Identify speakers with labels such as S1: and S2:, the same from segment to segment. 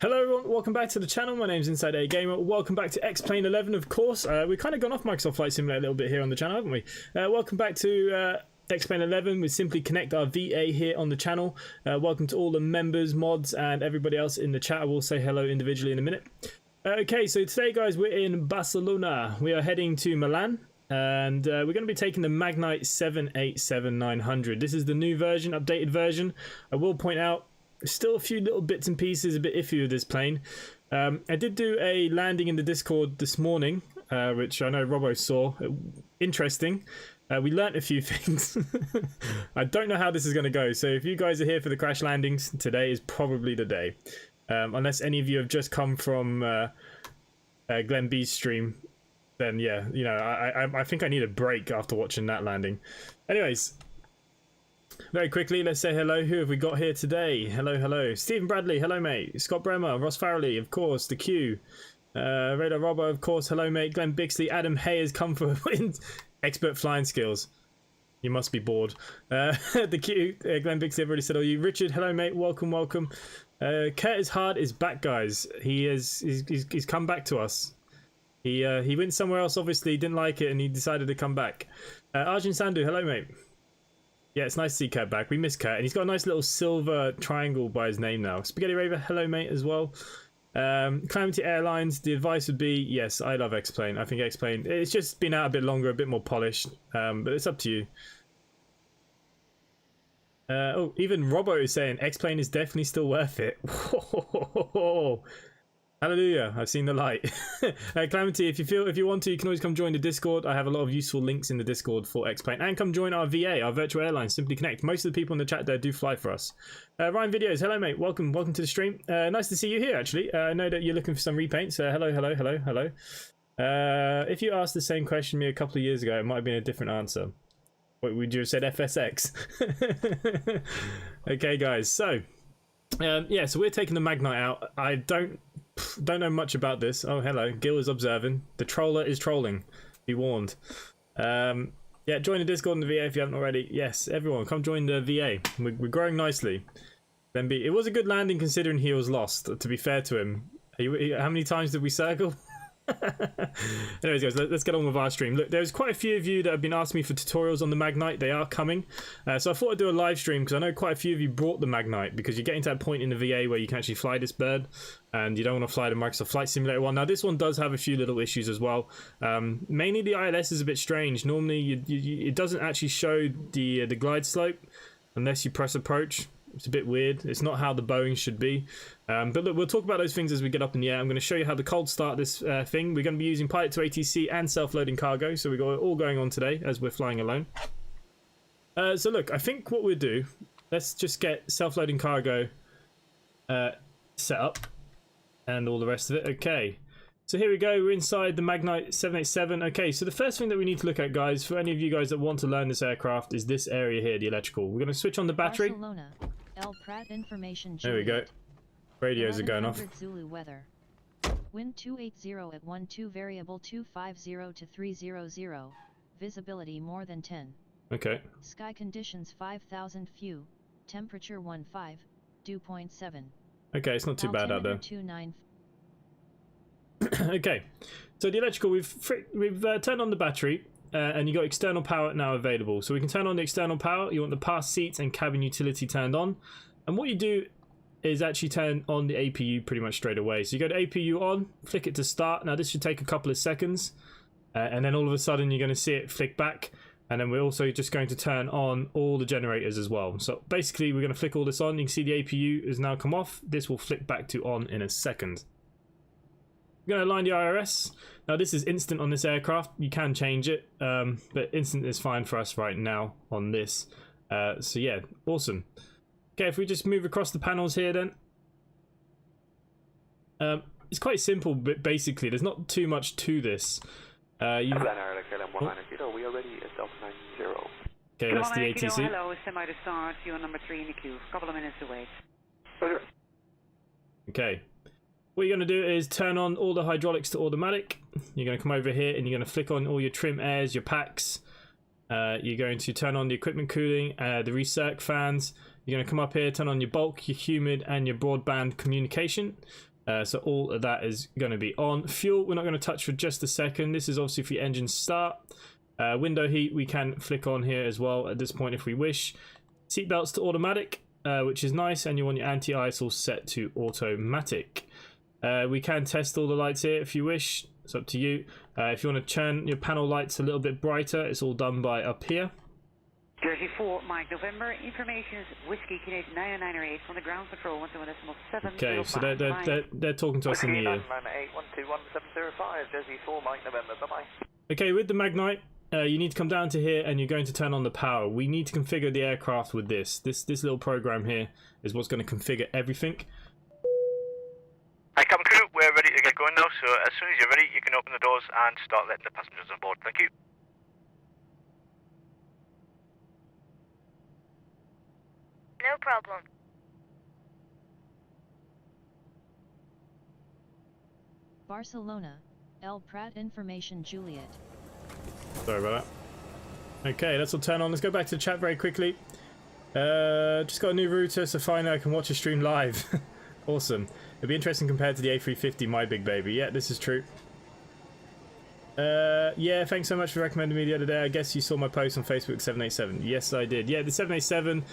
S1: Hello everyone, welcome back to the channel. My name's InsideAgameR. Welcome back to X-Plane 11, of course. We've kind of gone off Microsoft Flight Simulator a little bit here on the channel, haven't we? Welcome back to X-Plane 11 with SimplyConnect, our VA here on the channel. Welcome to all the members, mods, and everybody else in the chat. I will say hello individually in a minute. Okay, so today, guys, we're in Barcelona. We are heading to Milan, and we're going to be taking the Magknight 787-900. This is the new version, updated version. I will point out, still a few little bits and pieces a bit iffy with this plane. I did do a landing in the Discord this morning, which I know Robbo saw. Interesting. We learnt a few things. I don't know how this is going to go, so if you guys are here for the crash landings, today is probably the day. Unless any of you have just come from Glenn B's stream, then yeah, you know, I think I need a break after watching that landing. Anyways, very quickly, let's say hello. Who have we got here today? Hello, hello. Stephen Bradley, hello, mate. Scott Bremer, Ross Farrelly, of course. The Q. Radar Robbo, of course. Hello, mate. Glenn Bixley. Adam Hay has come for expert flying skills. You must be bored. The Q. Glenn Bixley, I've already said all you. Richard, hello, mate. Welcome, welcome. Curtis Hard is back, guys. He's come back to us. He went somewhere else, obviously. Didn't like it, and he decided to come back. Arjun Sandhu, hello, mate. Yeah, it's nice to see Kurt back. We miss Kurt, and he's got a nice little silver triangle by his name now. Spaghetti Raver, hello, mate, as well. Calamity Airlines, the advice would be, yes, I love X-Plane. I think X-Plane, it's just been out a bit longer, a bit more polished, but it's up to you. Oh, even Robbo is saying X-Plane is definitely still worth it. Hallelujah, I've seen the light. Calamity, if you want to, you can always come join the Discord. I have a lot of useful links in the Discord for X-Plane. And come join our VA, our virtual airline, SimplyConnect. Most of the people in the chat there do fly for us. Ryan Videos, hello, mate. Welcome to the stream. Nice to see you here, actually. I know that you're looking for some repaints. Hello. If you asked the same question to me a couple of years ago, it might have been a different answer. What would you have said? FSX. Okay, guys. So, yeah, so we're taking the Magknight out. I don't know much about this. Oh, hello. Gil is observing. The troller is trolling. Be warned. Yeah, join the Discord and the VA if you haven't already. Yes, everyone, come join the VA. We're growing nicely. It was a good landing considering he was lost, to be fair to him. How many times did we circle? Anyways, guys, let's get on with our stream. Look, there's quite a few of you that have been asking me for tutorials on the Magknight. They are coming, so I thought I'd do a live stream because I know quite a few of you brought the Magknight because you're getting to that point in the VA where you can actually fly this bird and you don't want to fly the Microsoft Flight Simulator one. Now this one does have a few little issues as well. Mainly the ILS is a bit strange. Normally it doesn't actually show the glide slope unless you press approach. It's a bit weird. It's not how the Boeing should be. But look, we'll talk about those things as we get up in the air. I'm going to show you how to cold start this thing. We're going to be using pilot to ATC and self-loading cargo. So we've got it all going on today as we're flying alone. So look, I think what we'll do, let's just get self-loading cargo set up and all the rest of it. Okay. So here we go. We're inside the Magknight 787. Okay, so the first thing that we need to look at, guys, for any of you guys that want to learn this aircraft, is this area here, the electrical. We're going to switch on the battery.
S2: Barcelona, El Prat information.
S1: There we go. Radios are going off.
S2: Zulu weather. Wind 280 at 12 variable 250 to 300. Visibility more than 10.
S1: Okay.
S2: Sky conditions 5,000 few. Temperature 15. Dew point 7.
S1: Okay, it's not too bad out there.
S2: 29.
S1: Okay, so the electrical, we've turned on the battery and you got external power now available. So we can turn on the external power. You want the past seats and cabin utility turned on. And what you do is actually turn on the APU pretty much straight away. So you go to APU on, flick it to start. Now this should take a couple of seconds. And then all of a sudden you're going to see it flick back. And then we're also just going to turn on all the generators as well. So basically we're going to flick all this on. You can see the APU has now come off. This will flick back to on in a second. We're going to align the IRS. Now this is instant on this aircraft. You can change it, but instant is fine for us right now on this. So yeah, awesome. Okay, if we just move across the panels here then. It's quite simple, but basically there's not too much to this.
S3: We are ready at Delta 90.
S1: Okay, that's the ATC.
S4: Hello, semi to start. You're number 3 in the queue. Couple of minutes to wait.
S1: Okay. What you're going to do is turn on all the hydraulics to automatic. You're going to come over here and you're going to flick on all your trim airs, your packs. You're going to turn on the equipment cooling, the recirc fans. You're going to come up here, turn on your bulk, your humid, and your broadband communication. So all of that is going to be on. Fuel, we're not going to touch for just a second. This is obviously for your engine start. Window heat, we can flick on here as well at this point if we wish. Seatbelts to automatic, which is nice, and you want your anti-ice all set to automatic. We can test all the lights here if you wish. It's up to you. If you want to turn your panel lights a little bit brighter, it's all done by up here.
S4: Jersey 4, Mike November. Information is Whiskey Canadian 998 from the ground control 121.7.
S1: Okay, so they're talking to us in the ear.
S3: 998 121.705. Jersey 4, Mike November. Bye bye.
S1: Okay, with the Magknight, you need to come down to here and you're going to turn on the power. We need to configure the aircraft with this. This little program here is what's going to configure everything.
S5: Hi, cabin crew. We're ready to get going now. So as soon as you're ready, you can open the doors and start letting the passengers on board. Thank you.
S6: No problem.
S2: Barcelona, El Prat Information Juliet.
S1: Sorry about that. Okay, let's all turn on. Let's go back to the chat very quickly. Just got a new router, so finally I can watch a stream live. Awesome. It'd be interesting compared to the A350, my big baby. Yeah, this is true. Yeah, thanks so much for recommending me the other day. I guess you saw my post on Facebook, 787. Yes, I did. Yeah, the 787...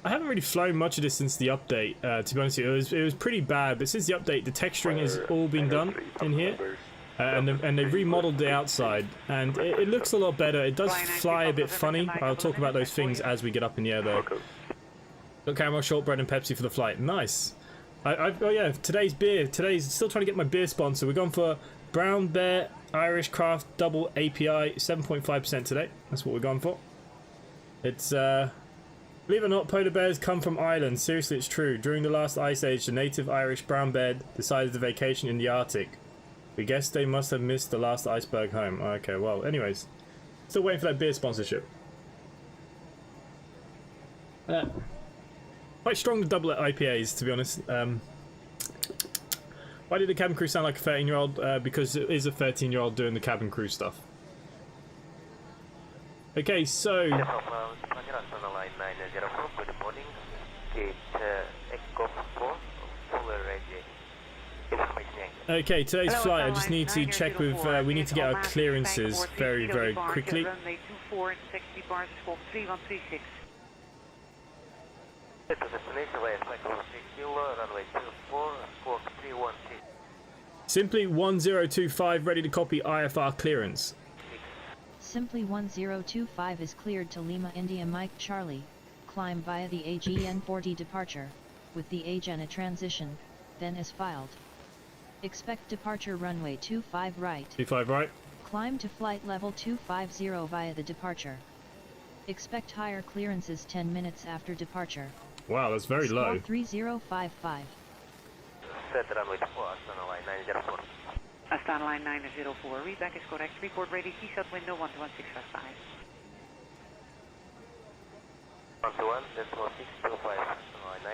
S1: I haven't really flown much of this since the update, to be honest with you. It was pretty bad, but since the update, the texturing has all been done in here. And they've remodeled the outside, and it looks a lot better. It does fly a bit funny. I'll talk about those things as we get up in the air, though. Got camera, shortbread, and Pepsi for the flight. Nice. Oh yeah, today's beer. Today's still trying to get my beer sponsor. We're going for Brown Bear Irish Craft Double API, 7.5% today. That's what we're going for. It's believe it or not, polar bears come from Ireland. Seriously, it's true. During the last ice age, the native Irish brown bear decided to vacation in the Arctic. We guess they must have missed the last iceberg home. Okay, well, anyways. Still waiting for that beer sponsorship. Quite strong to double IPAs, to be honest. Why did the cabin crew sound like a 13-year-old? Because it is a 13-year-old doing the cabin crew stuff. Okay, so... Okay, today's flight, I just need to check with, we need to get our clearances very, very quickly. Simply 1025, ready to copy IFR clearance.
S2: Simply 1025 is cleared to Lima India Mike Charlie, climb via the AGN40 departure, with the AGN transition, then is filed. Expect departure runway 25 right. 25 right. Climb to flight level 250 via the departure. Expect higher clearances 10 minutes after departure.
S1: Wow, that's very low.
S2: 3055.
S3: Set runway 24, Astana line 904.
S4: Astana line 904, readback is correct. Report ready, T-shot window 11655.
S3: 121, decimal 625, Astana line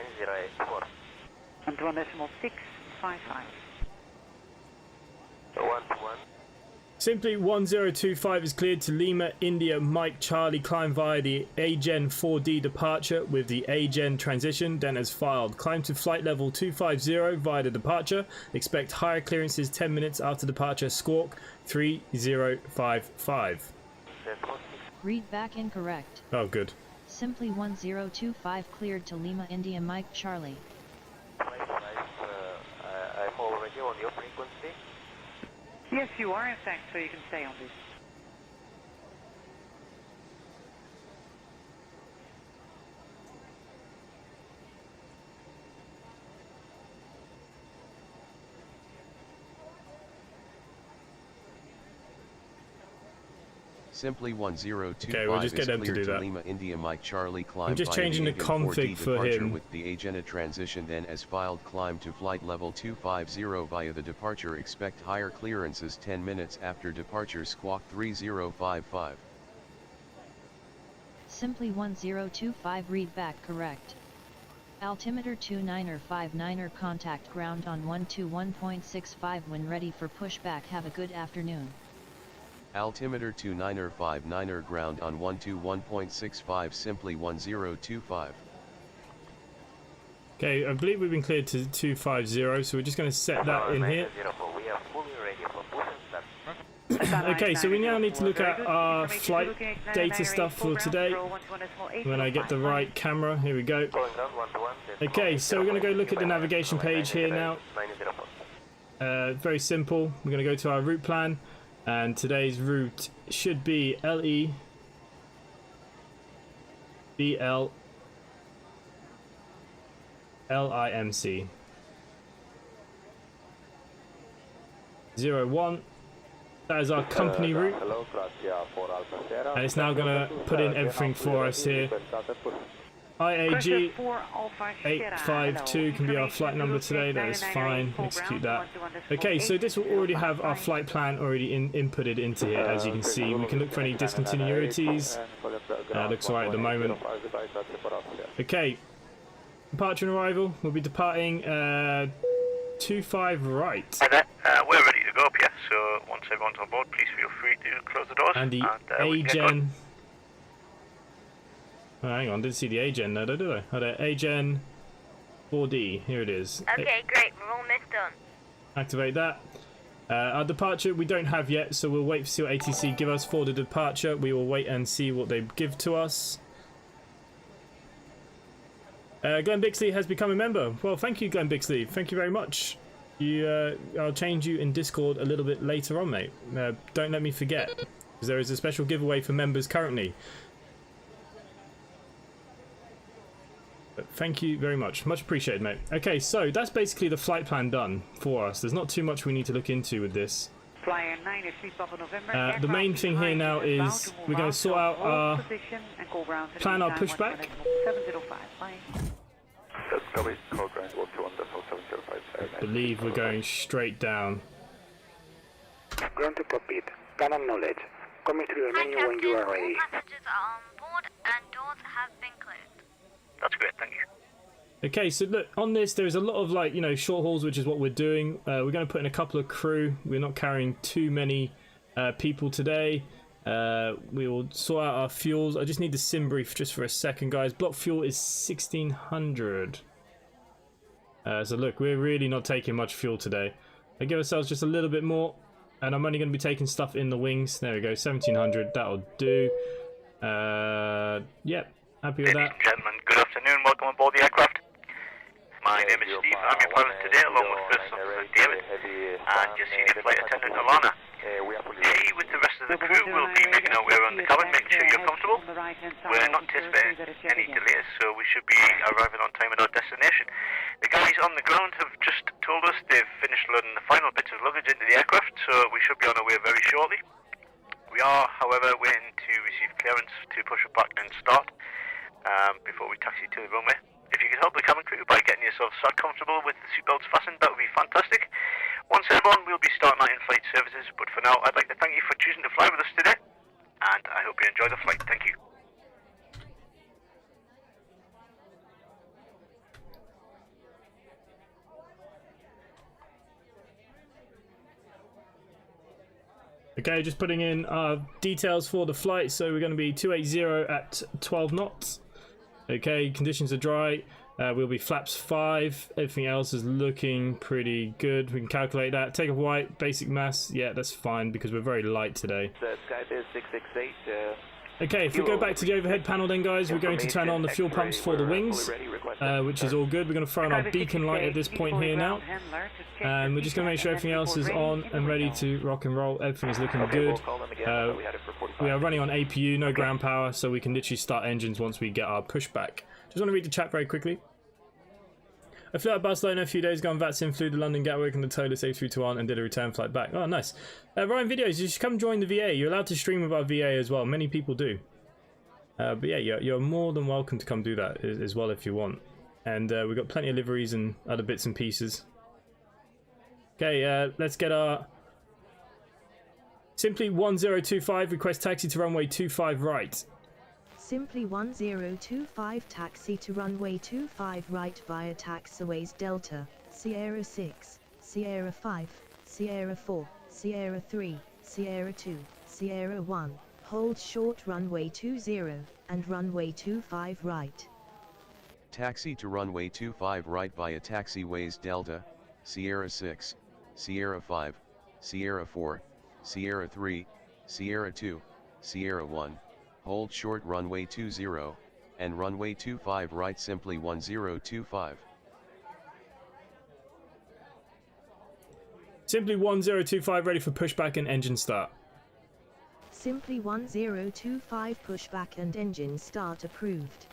S3: 9084.
S4: 121.655.
S3: 121.
S1: Simply 1025 is cleared to Lima India Mike Charlie, climb via the AGN 4D departure with the AGN transition, then as filed. Climb to flight level 250 via the departure. Expect higher clearances 10 minutes after departure. Squawk 3055.
S2: Read back incorrect.
S1: Oh, good.
S2: Simply 1025 cleared to Lima India Mike Charlie.
S3: I'm already on your frequency.
S4: Yes, you are in fact, so you can stay on this.
S7: Simply 1025
S1: okay, we'll just get them to do that.
S7: Lima India Mike Charlie climb.
S1: I'm just changing the config for him.
S7: With the agenda transition, then as filed, climb to flight level 250 via the departure. Expect higher clearances 10 minutes after departure. Squawk 3055.
S2: Simply 1025 read back correct. Altimeter 29er59er contact ground on 121.65 when ready for pushback. Have a good afternoon.
S7: Altimeter 29er59er ground on 121.65. Simply 1025.
S1: Okay, I believe we've been cleared to 250, so we're just going to set that in here.
S3: We are fully ready for push and start.
S1: Okay, so we now need to look at our flight data stuff for today. When I get the right camera, here we go. Okay, so we're going to go look at the navigation page here now. Very simple. We're going to go to our route plan, and today's route should be LEBL LIMC 01. That is our company route, and it's now going to put in everything for us here. IAG 852 can be our flight number today. That is fine. Execute that. Okay, so this will already have our flight plan already inputted into here. As you can see, we can look for any discontinuities. Looks alright at the moment. Okay, departure and arrival. We'll be departing 25 right.
S5: Hi there, we're ready to go up here, so once everyone's on board, please feel free to close the doors.
S1: And the AGen. Oh, hang on, didn't see the AGen there, did I? Oh, the AGen 4D, here it is.
S6: Okay, great, we're almost done.
S1: Activate that. Our departure we don't have yet, so we'll wait to see what ATC give us for the departure. We will wait and see what they give to us. Glenn Bixley has become a member. Well, thank you, Glenn Bixley. Thank you very much. I'll change you in Discord a little bit later on, mate. Don't let me forget, because there is a special giveaway for members currently. But thank you very much. Much appreciated, mate. Okay, so that's basically the flight plan done for us. There's not too much we need to look into with this. The main thing here now is we're going to sort out our plan our pushback. I believe we're going straight down.
S8: Ground to cockpit. Cannon knowledge. Coming through the menu when you are ready.
S6: Passengers are on board and doors have been closed.
S5: That's great, thank you.
S1: Okay, so look, on this there's a lot of, like, you know, short hauls, which is what we're doing. We're going to put in a couple of crew. We're not carrying too many people today. We will sort out our fuels. I just need the sim brief just for a second, guys. Block fuel is 1600. So look, we're really not taking much fuel today. I give ourselves just a little bit more, and I'm only going to be taking stuff in the wings. There we go, 1700. That'll do. Yep, happy with that.
S5: Ladies and gentlemen, good afternoon. Welcome aboard the aircraft. My name is Steve. I'm your pilot today, along with First Officer David and your senior flight attendant Alana. Today, with the rest of the crew, we'll be making our way around the cabin, making sure you're comfortable. We're not anticipating any delays, so we should be arriving on time at our destination. The guys on the ground have just told us they've finished loading the final bits of luggage into the aircraft, so we should be on our way very shortly. We are, however, waiting to receive clearance to push it back and start before we taxi to the runway. If you could help the cabin crew by getting yourself sat comfortable with the seatbelts fastened, that would be fantastic. Once everyone, we'll be starting our in-flight services, but for now, I'd like to thank you for choosing to fly with us today, and I hope you enjoy the flight. Thank you.
S1: Okay, just putting in our details for the flight. So we're going to be 280 at 12 knots. Okay, conditions are dry. We'll be flaps 5. Everything else is looking pretty good. We can calculate that. Take off white, basic mass. Yeah, that's fine because we're very light today.
S3: Skype is 668.
S1: Okay, if we go back to the overhead panel then, guys, we're going to turn on the fuel pumps for the wings, which is all good. We're going to throw on our beacon light at this point here now. And we're just going to make sure everything else is on and ready to rock and roll. Everything is looking good. We are running on APU, no ground power, so we can literally start engines once we get our pushback. Just want to read the chat very quickly. I flew out of Barcelona a few days ago on VATSIM, flew to London Gatwick and the Tolis A321 and did a return flight back. Oh, nice. Ryan Videos, you should come join the VA. You're allowed to stream with our VA as well. Many people do. But yeah, you're more than welcome to come do that as well if you want. And we've got plenty of liveries and other bits and pieces. Okay, let's get our... Simply 1025, request taxi to runway 25 right.
S9: Simply 1025 taxi to runway 25 right via taxiways Delta, Sierra 6, Sierra 5, Sierra 4, Sierra 3, Sierra 2, Sierra 1, hold short runway 20, and runway 25 right.
S7: Taxi to runway 25 right via taxiways Delta, Sierra 6, Sierra 5, Sierra 4, Sierra 3, Sierra 2, Sierra 1, hold short runway 20, and runway 25 right simply 1025.
S1: Simply 1025 ready for pushback and engine start.
S9: Simply 1025 pushback and engine start approved.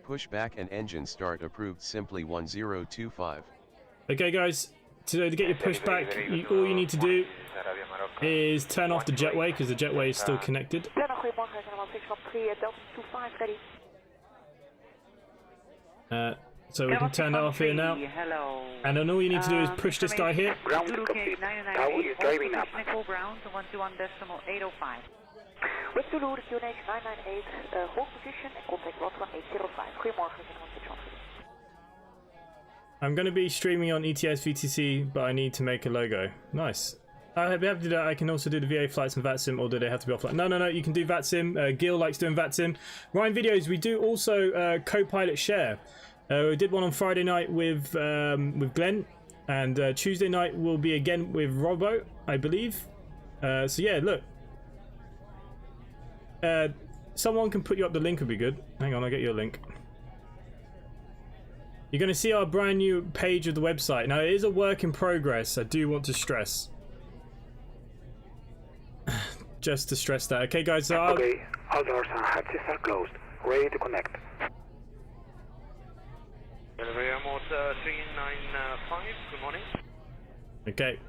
S7: Pushback and engine start approved simply 1025.
S1: Okay guys, to get your pushback, all you need to do is turn off the jetway because the jetway is still connected. So we can turn that off here now. And then all you need to do is push this guy here.
S8: Ground complete. Tower is driving up.
S4: Ground 121.805.
S10: With Zulu, QNH 998, hold position and contact lot 1805. Goedemorgen, 16.
S1: I'm going to be streaming on ETS VTC, but I need to make a logo. Nice. I'll be happy to do that. I can also do the VA flights and VATSIM, or do they have to be offline? No, you can do VATSIM. Gil likes doing VATSIM. Ryan Videos, we do also co-pilot share. We did one on Friday night with Glenn, and Tuesday night will be again with Robo, I believe. So yeah, look. Someone can put you up the link would be good. Hang on, I'll get you a link. You're going to see our brand new page of the website. Now, it is a work in progress, I do want to stress. Just to stress that. Okay, guys, so
S8: okay, all doors and hatches are closed. Ready to connect.
S3: Mode 395, good morning.
S1: Okay.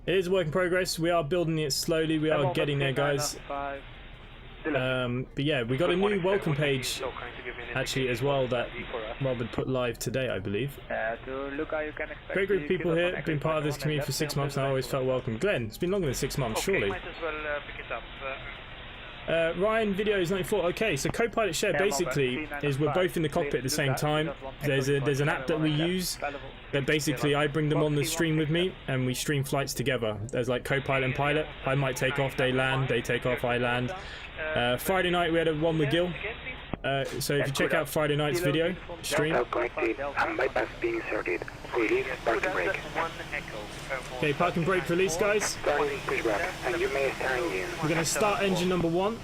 S1: It is a work in progress. We are building it slowly. We are getting there, guys. But yeah, we got a new welcome page actually as well that Rob had put live today, I believe. Great group of people here. Been part of this community for 6 months and I always felt welcome. Glenn, it's been longer than 6 months, surely. Ryan Videos 94. Okay, so co-pilot share basically is we're both in the cockpit at the same time. There's an app that we use that basically I bring them on the stream with me and we stream flights together. There's like co-pilot and pilot. I might take off, they land, they take off, I land. Friday night we had a one with Gil. So if you check out Friday night's video stream.
S8: Connected and bypass being inserted. Release parking brake.
S1: Okay, parking brake release, guys.
S8: Starting pushback, and you may start engine.
S1: We're going to start engine number 1.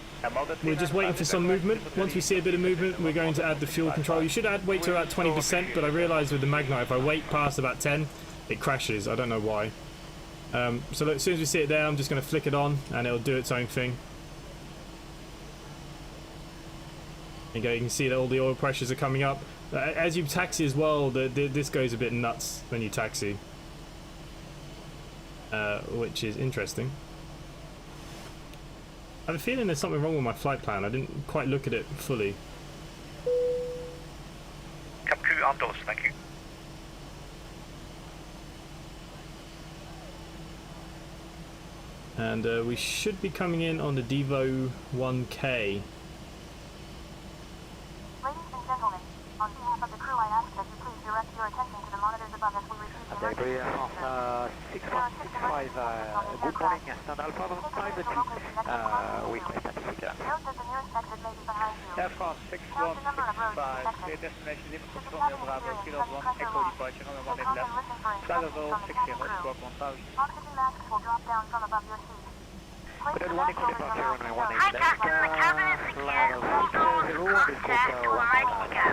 S1: We're just waiting for some movement. Once we see a bit of movement, we're going to add the fuel control. You should wait to about 20%, but I realised with the Magknight, if I wait past about 10, it crashes. I don't know why. So look, as soon as we see it there, I'm just going to flick it on, and it'll do its own thing. There you go, you can see that all the oil pressures are coming up. As you taxi as well, this goes a bit nuts when you taxi. Which is interesting. I have a feeling there's something wrong with my flight plan. I didn't quite look at it fully.
S5: Cap crew outdoors, thank you.
S1: And we should be coming in on the Devo 1K.
S10: Ladies and gentlemen, on behalf of the crew, I ask that you please direct your attention to the monitors above as we receive the emergency.
S3: 6165, good morning, Stand Alpha 5, we connect at the
S10: Note that the nearest exit may be behind you.
S3: Air France 6165, clear destination Liverpool Romeo Bravo, Kilo 1, Echo departure, runway 1 left, flight level 60, squawk 1000.
S10: Oxygen masks will drop down from above your seat.
S3: Cleared 1 Echo departure, runway 1
S6: Hi, Captain. The cabin is secure. All doors contact to arrive to go.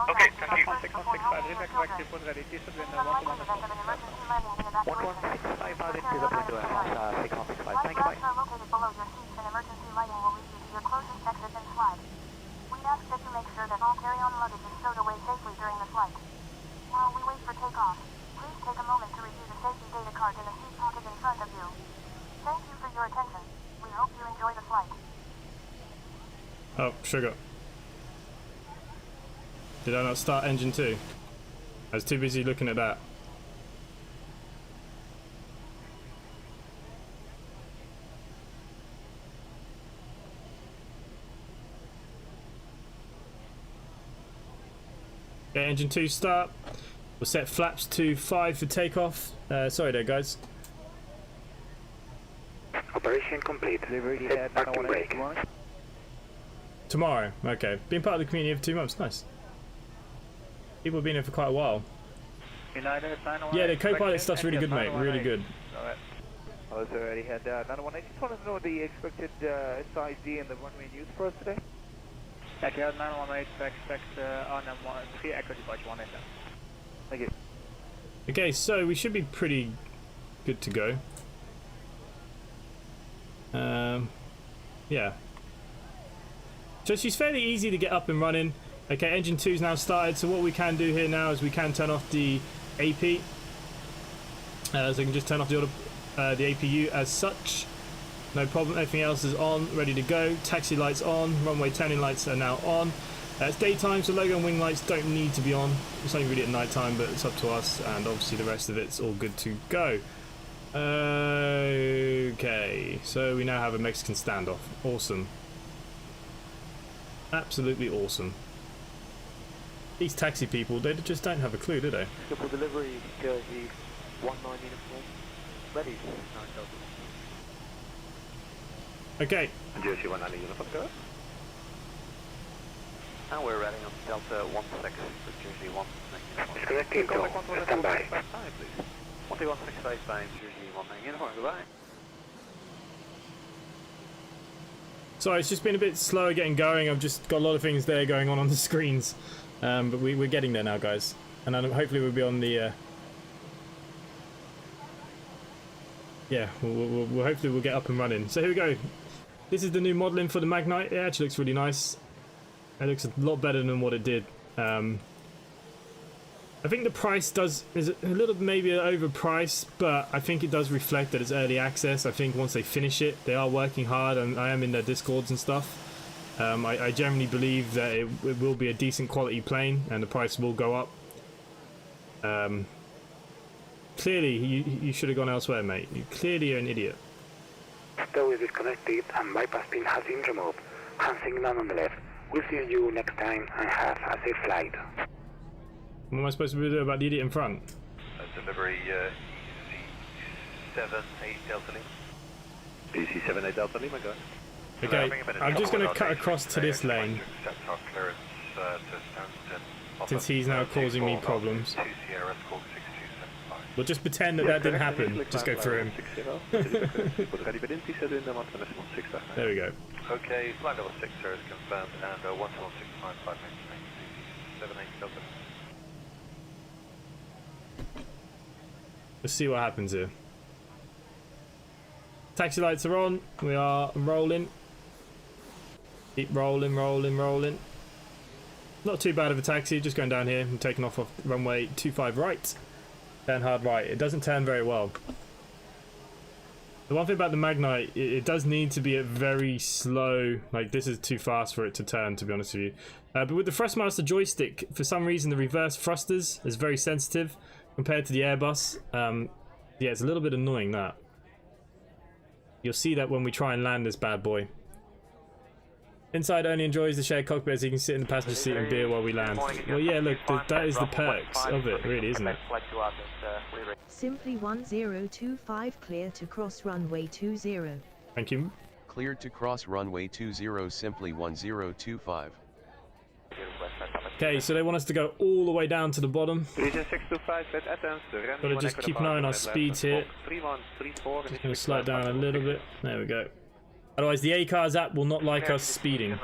S5: Okay, thank you.
S3: 6165, repack back to put ready, discipline 1165, out into the window, Air France 6165, thank you, bye.
S10: Are located below your seats and emergency lighting will lead you to your closest exit and slide. We ask that you make sure that all carry-on luggage is stowed away safely during the flight. While we wait for takeoff, please take a moment to review the safety data card in the seat pocket in front of you. Thank you for your attention. We hope you enjoy the flight.
S1: Oh, sugar. Did I not start engine 2? I was too busy looking at that. Okay, engine 2 start. We'll set flaps to 5 for takeoff. Sorry there, guys.
S8: Operation complete. Set parking brake.
S1: Tomorrow. Okay. Being part of the community for 2 months. Nice. People have been here for quite a while.
S3: United 918.
S1: Yeah, the co-pilot stuff's really good, mate. Really good.
S3: Alright. I was already had 918. Just wanted to know the expected SID and the runway news for us today. Accurate 918, expect on 3 Echo departure 187. Thank you.
S1: Okay, so we should be pretty good to go. Yeah. So she's fairly easy to get up and running. Okay, engine 2's now started, so what we can do here now is we can turn off the AP. So we can just turn off the APU as such. No problem, everything else is on, ready to go. Taxi lights on, runway turning lights are now on. It's daytime, so logo and wing lights don't need to be on. It's only really at night time, but it's up to us, and obviously the rest of it's all good to go. Okay, so we now have a Mexican standoff. Awesome. Absolutely awesome. These taxi people, they just don't have a clue, do they?
S3: Triple delivery, Jersey 19 uniform. Ready.
S1: Okay.
S3: Jersey 19 uniform, go. And we're running on Delta 16 for Jersey 19.
S8: Disconnecting go. Stand by.
S3: 11655, Jersey 19 uniform, goodbye.
S1: Sorry, it's just been a bit slower getting going. I've just got a lot of things there going on the screens. But we're getting there now, guys. And then hopefully we'll be on the... yeah, we'll hopefully we'll get up and running. So here we go. This is the new modelling for the Magknight. It actually looks really nice. It looks a lot better than what it did. I think the price is a little maybe overpriced, but I think it does reflect that it's early access. I think once they finish it, they are working hard, and I am in their Discords and stuff. I generally believe that it will be a decent quality plane, and the price will go up. Clearly, you should have gone elsewhere, mate. You clearly are an idiot.
S8: Stow is disconnected and bypass pin has been removed. Hand signal on the left. We'll see you next time and have a safe flight.
S1: What am I supposed to be doing about the idiot in front?
S3: Delivery EC78 Delta Lima. EC78 Delta Lima, go.
S1: Okay, I'm just going to cut across to this lane, since he's now causing me problems. We'll just pretend that didn't happen, just go through him. There we go.
S3: Okay, flight level 6 sir is confirmed, and 11655 78 Delta.
S1: Let's see what happens here. Taxi lights are on, we are rolling. Keep rolling, rolling, rolling. Not too bad of a taxi, just going down here and taking off runway 25 right. Turn hard right. It doesn't turn very well. The one thing about the Magknight, it does need to be a very slow, like this is too fast for it to turn, to be honest with you. But with the Thrustmaster joystick, for some reason the reverse thrusters is very sensitive compared to the Airbus. Yeah, it's a little bit annoying that. You'll see that when we try and land this bad boy. Inside only enjoys the shared cockpit as he can sit in the passenger seat and beer while we land. Well, yeah, look, that is the perks of it, really, isn't it?
S9: Simply 1025 clear to cross runway 20.
S1: Thank you.
S7: Cleared to cross runway 20, simply 1025.
S1: Okay, so they want us to go all the way down to the bottom. Gotta just keep an eye on our speeds here. Just gonna slow it down a little bit. There we go. Otherwise, the ACARS app will not like us speeding.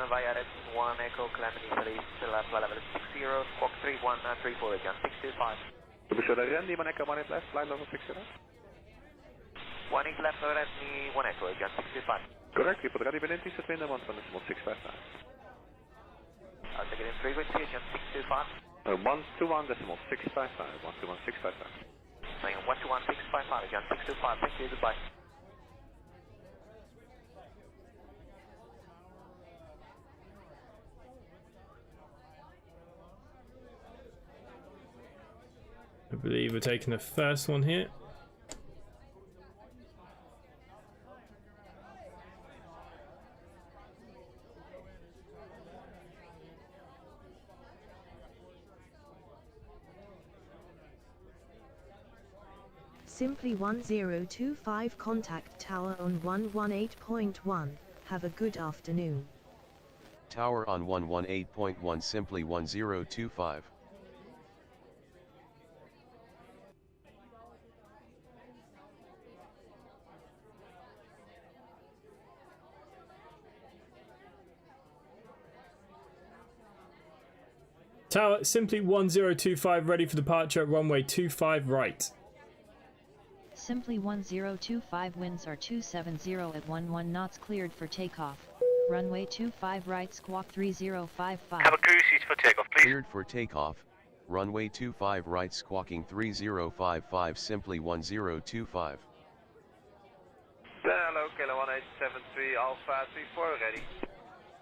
S3: Correct, you put ready benenti at wind 121.655. I'll take it in frequency, again 625. 121.655, 121.655. 121.655, again 625, thank you, goodbye.
S1: I believe we're taking the first one here.
S9: Simply 1025 contact tower on 118.1. Have a good afternoon.
S7: Tower on 118.1, simply 1025.
S1: Tower, Simply 1025 ready for departure, runway 25 right.
S2: Simply 1025 winds are 270 at 11 knots cleared for takeoff. Runway 25 right squawk 3055.
S5: Have a crew seat for takeoff, please.
S7: Cleared for takeoff. Runway 25 right squawking 3055 Simply 1025.
S3: Hello, Kilo 1873 Alpha 34 ready.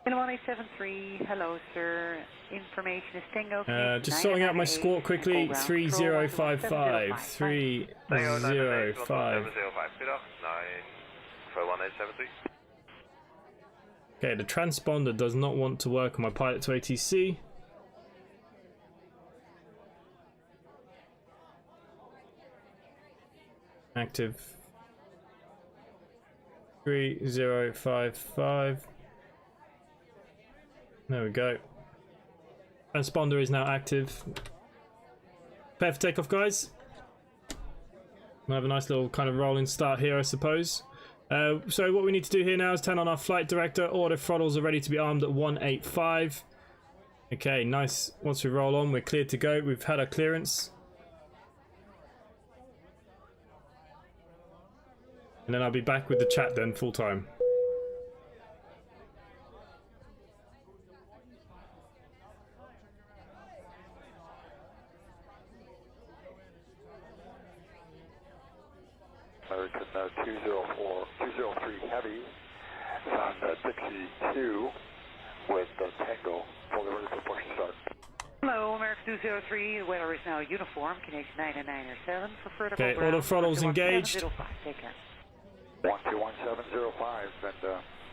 S4: Kilo 1873, hello sir. Information is Tango.
S1: Just sorting out my squawk quickly. 3055. 3055. Okay, the transponder does not want to work on my pilot to ATC. Active. 3055. There we go. Transponder is now active. Prepare for takeoff, guys. We'll have a nice little kind of rolling start here, I suppose. So what we need to do here now is turn on our flight director. Auto throttles are ready to be armed at 185. Okay, nice. Once we roll on, we're cleared to go. We've had our clearance. And then I'll be back with the chat then, full time.
S8: American 203 Heavy on Dixie 2 with Tango, fully ready for push start.
S4: Hello, American 203, the weather is now uniform, Canadian 997 for further
S1: Okay, auto throttles engaged.
S4: 12170, take care.
S8: 121705 and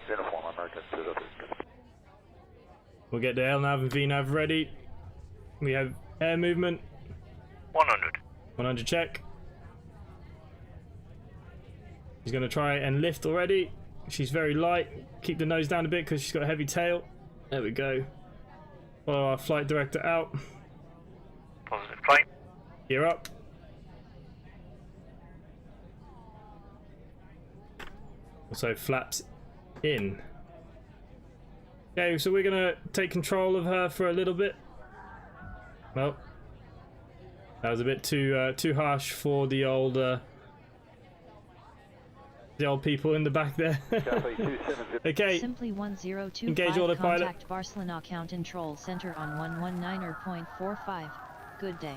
S8: uniform American 203.
S1: We'll get the LNAV and VNAV ready. We have air movement.
S5: 100.
S1: 100 check. She's going to try and lift already. She's very light. Keep the nose down a bit because she's got a heavy tail. There we go. Follow our flight director out.
S5: Positive flight.
S1: Gear up. Also flaps in. Okay, so we're going to take control of her for a little bit. Well, that was a bit too harsh for the old people in the back there. Okay.
S2: Simply 1025
S1: Engage autopilot.
S2: contact Barcelona control center on 119.45. Good day.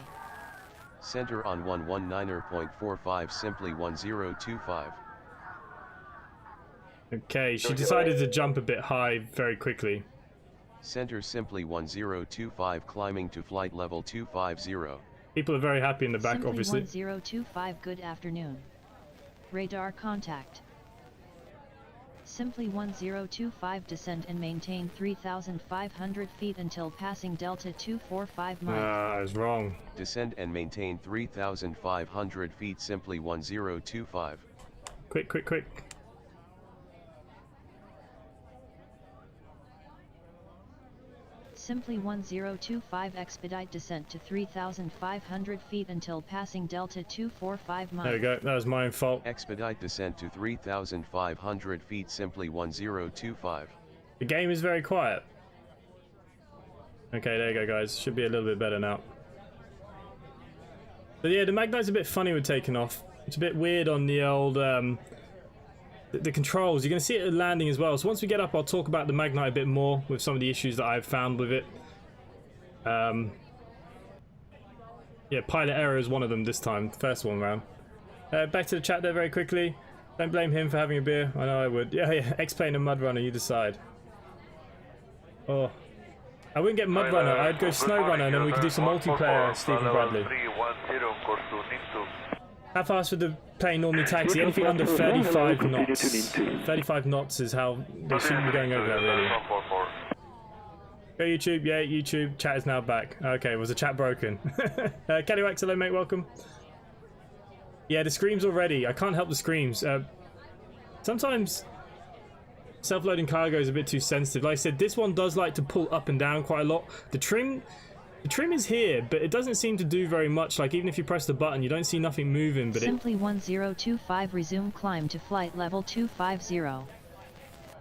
S7: Center on 119.45 Simply 1025.
S1: Okay, she decided to jump a bit high very quickly.
S7: Center Simply 1025 climbing to flight level 250.
S1: People are very happy in the back,
S2: Simply
S1: obviously.
S2: 1025 good afternoon. Radar contact. Simply 1025 descend and maintain 3,500 feet until passing Delta 245 Mike.
S1: I was wrong.
S7: Descend and maintain 3,500 feet Simply 1025.
S1: Quick, quick, quick.
S2: Simply 1025 expedite descent to 3,500 feet until passing Delta 245 Mike.
S1: There we go, that was my fault.
S7: Expedite descent to 3,500 feet Simply 1025.
S1: The game is very quiet. Okay, there you go, guys. Should be a little bit better now. But yeah, the Magknight's a bit funny with taking off. It's a bit weird on the old the controls. You're going to see it at landing as well. So once we get up, I'll talk about the Magknight a bit more with some of the issues that I've found with it. Yeah, pilot error is one of them this time. First one round. Back to the chat there very quickly. Don't blame him for having a beer. I know I would. Yeah, X-Plane and Mud Runner, you decide. Oh. I wouldn't get Mud Runner. I'd go Snow Runner and then we could do some multiplayer, Stephen Bradley. How fast would the plane normally taxi? Anything under 35 knots. 35 knots is how they shouldn't be going over there, really. Go YouTube, yeah, YouTube. Chat is now back. Okay, was the chat broken? Kelly Wax, hello mate, welcome. Yeah, the screams already. I can't help the screams. Sometimes self-loading cargo is a bit too sensitive. Like I said, this one does like to pull up and down quite a lot. The trim is here, but it doesn't seem to do very much. Like, even if you press the button, you don't see nothing moving, but
S2: Simply 1025 resume climb to flight level 250.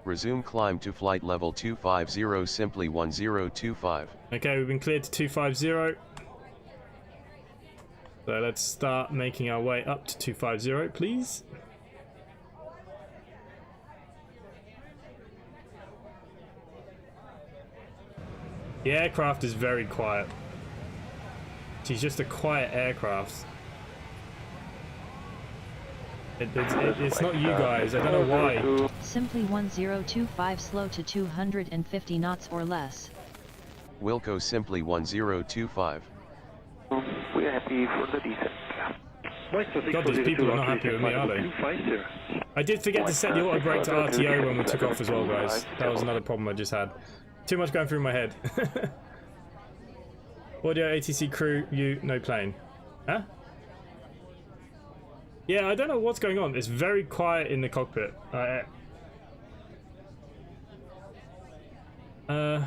S7: Resume climb to flight level 250 simply 1025.
S1: Okay, we've been cleared to 250. So let's start making our way up to 250, please. The aircraft is very quiet. She's just a quiet aircraft. It's not you guys, I don't know why.
S2: Simply 1025 slow to 250 knots or less.
S7: Wilco simply 1025.
S8: We are happy for the descent.
S1: God, these people are not happy with me, are they? I did forget to set the auto brake to RTO when we took off as well, guys. That was another problem I just had. Too much going through my head. Audio ATC crew, you, no plane. Huh? Yeah, I don't know what's going on. It's very quiet in the cockpit.
S10: Ladies and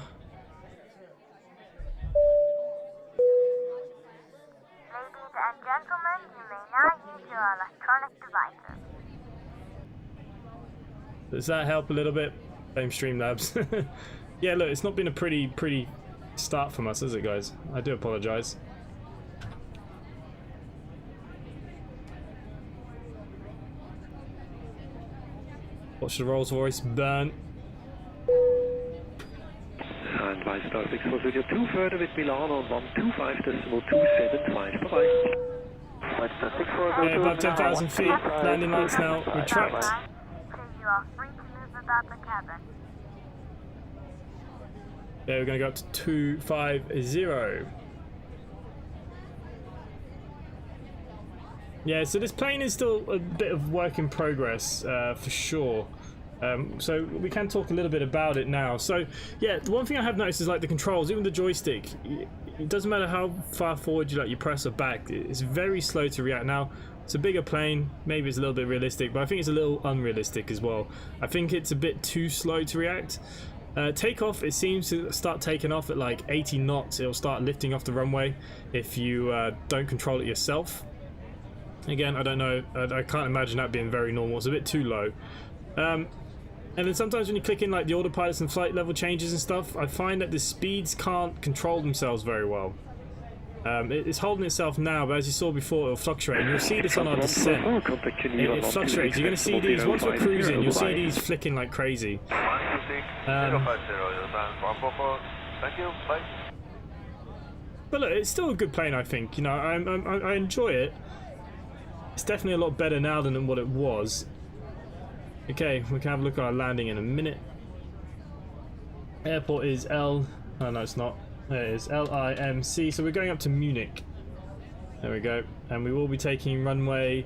S10: gentlemen, you may now use your electronic devices.
S1: Does that help a little bit? Same Streamlabs. Yeah, look, it's not been a pretty start from us, is it, guys? I do apologise. Watch the Rolls Royce burn.
S8: And by Star 640 2 further with Milan on 125.275. Bye-bye.
S1: Yeah, above 10,000 feet. Landing lights now. Retract.
S10: So you are free to move about the cabin.
S1: Yeah, we're going to go up to 250. Yeah, so this plane is still a bit of work in progress, for sure. So we can talk a little bit about it now. So yeah, the one thing I have noticed is like the controls, even the joystick, it doesn't matter how far forward you press or back, it's very slow to react. Now, it's a bigger plane, maybe it's a little bit realistic, but I think it's a little unrealistic as well. I think it's a bit too slow to react. Takeoff, it seems to start taking off at like 80 knots. It'll start lifting off the runway if you don't control it yourself. Again, I don't know, I can't imagine that being very normal. It's a bit too low. And then sometimes when you click in like the autopilots and flight level changes and stuff, I find that the speeds can't control themselves very well. It's holding itself now, but as you saw before, it'll fluctuate. And you'll see this on our descent. It fluctuates. You're going to see these, once we're cruising, you'll see these flicking like crazy. But look, it's still a good plane, I think. You know, I enjoy it. It's definitely a lot better now than what it was. Okay, we can have a look at our landing in a minute. Airport is oh no, it's not. There it is, LIMC. So we're going up to Munich. There we go. And we will be taking runway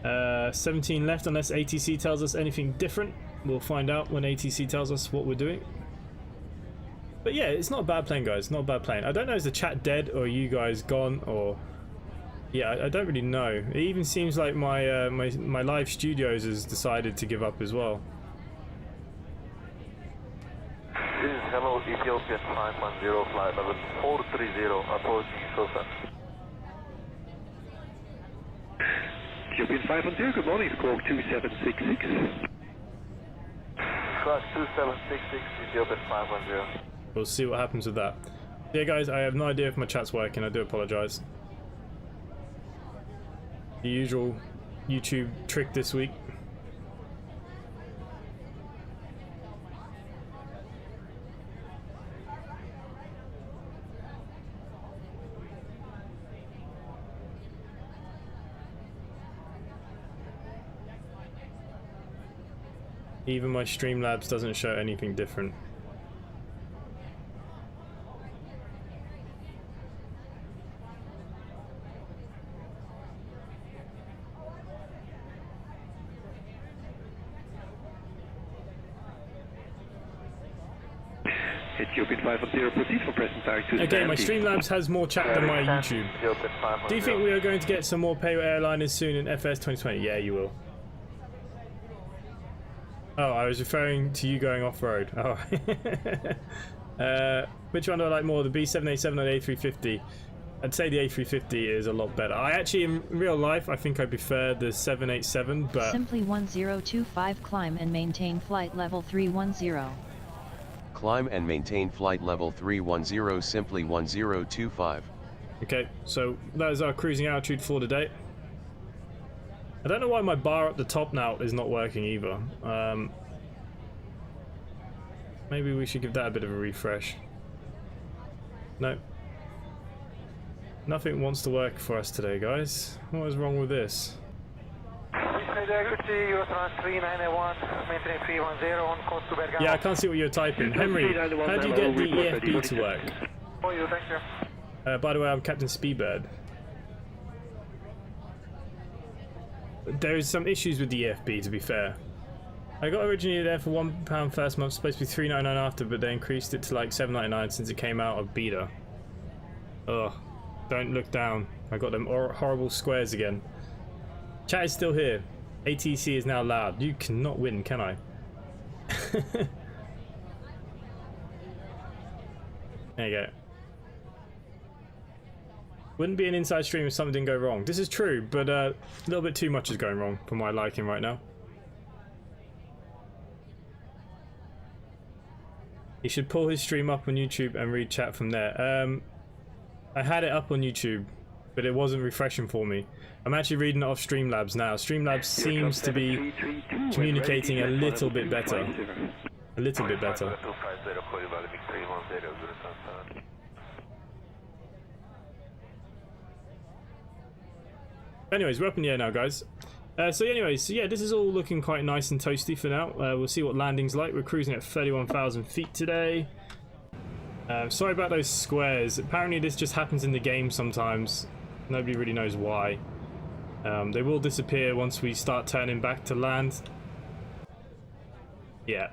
S1: 17 left, unless ATC tells us anything different. We'll find out when ATC tells us what we're doing. But yeah, it's not a bad plane, guys. Not a bad plane. I don't know, is the chat dead or are you guys gone, or yeah, I don't really know. It even seems like my my live studios has decided to give up as well.
S8: This is hello Ethiopian 510 flight level 430 approaching Sosa. Ethiopian 510, good morning, squawk 2766. Squawk 2766, Ethiopian 510.
S1: We'll see what happens with that. Yeah, guys, I have no idea if my chat's working. I do apologise. The usual YouTube trick this week. Even my Streamlabs doesn't show anything different.
S8: Ethiopian 510, proceed for present direct to
S1: okay, my Streamlabs has more chat than my YouTube. Do you think we are going to get some more pay airliners soon in FS 2020? Yeah, you will. Oh, I was referring to you going off-road. Oh. Which one do I like more, the B787 or the A350? I'd say the A350 is a lot better. I actually, in real life, I think I prefer the 787, but...
S2: Simply 1025 climb and maintain flight level 310.
S7: Climb and maintain flight level 310, simply 1025.
S1: Okay, so that is our cruising altitude for today. I don't know why my bar at the top now is not working either. Maybe we should give that a bit of a refresh. No. Nothing wants to work for us today, guys. What is wrong with this? Yeah, I can't see what you're typing. Henry, how do you get the EFB to work? By the way, I'm Captain Speedbird. There's some issues with the EFB, to be fair. I got originally there for £1 first month, supposed to be $3.99 after, but they increased it to like $7.99 since it came out of beta. Ugh. Don't look down. I got them horrible squares again. Chat is still here. ATC is now loud. You cannot win, can I? There you go. Wouldn't be an inside stream if something didn't go wrong. This is true, but a little bit too much is going wrong for my liking right now. He should pull his stream up on YouTube and read chat from there. I had it up on YouTube, but it wasn't refreshing for me. I'm actually reading it off Streamlabs now. Streamlabs seems to be communicating a little bit better. A little bit better. Anyways, we're up in the air now, guys. So yeah, this is all looking quite nice and toasty for now. We'll see what landing's like. We're cruising at 31,000 feet today. Sorry about those squares. Apparently this just happens in the game sometimes. Nobody really knows why. They will disappear once we start turning back to land. Yeah.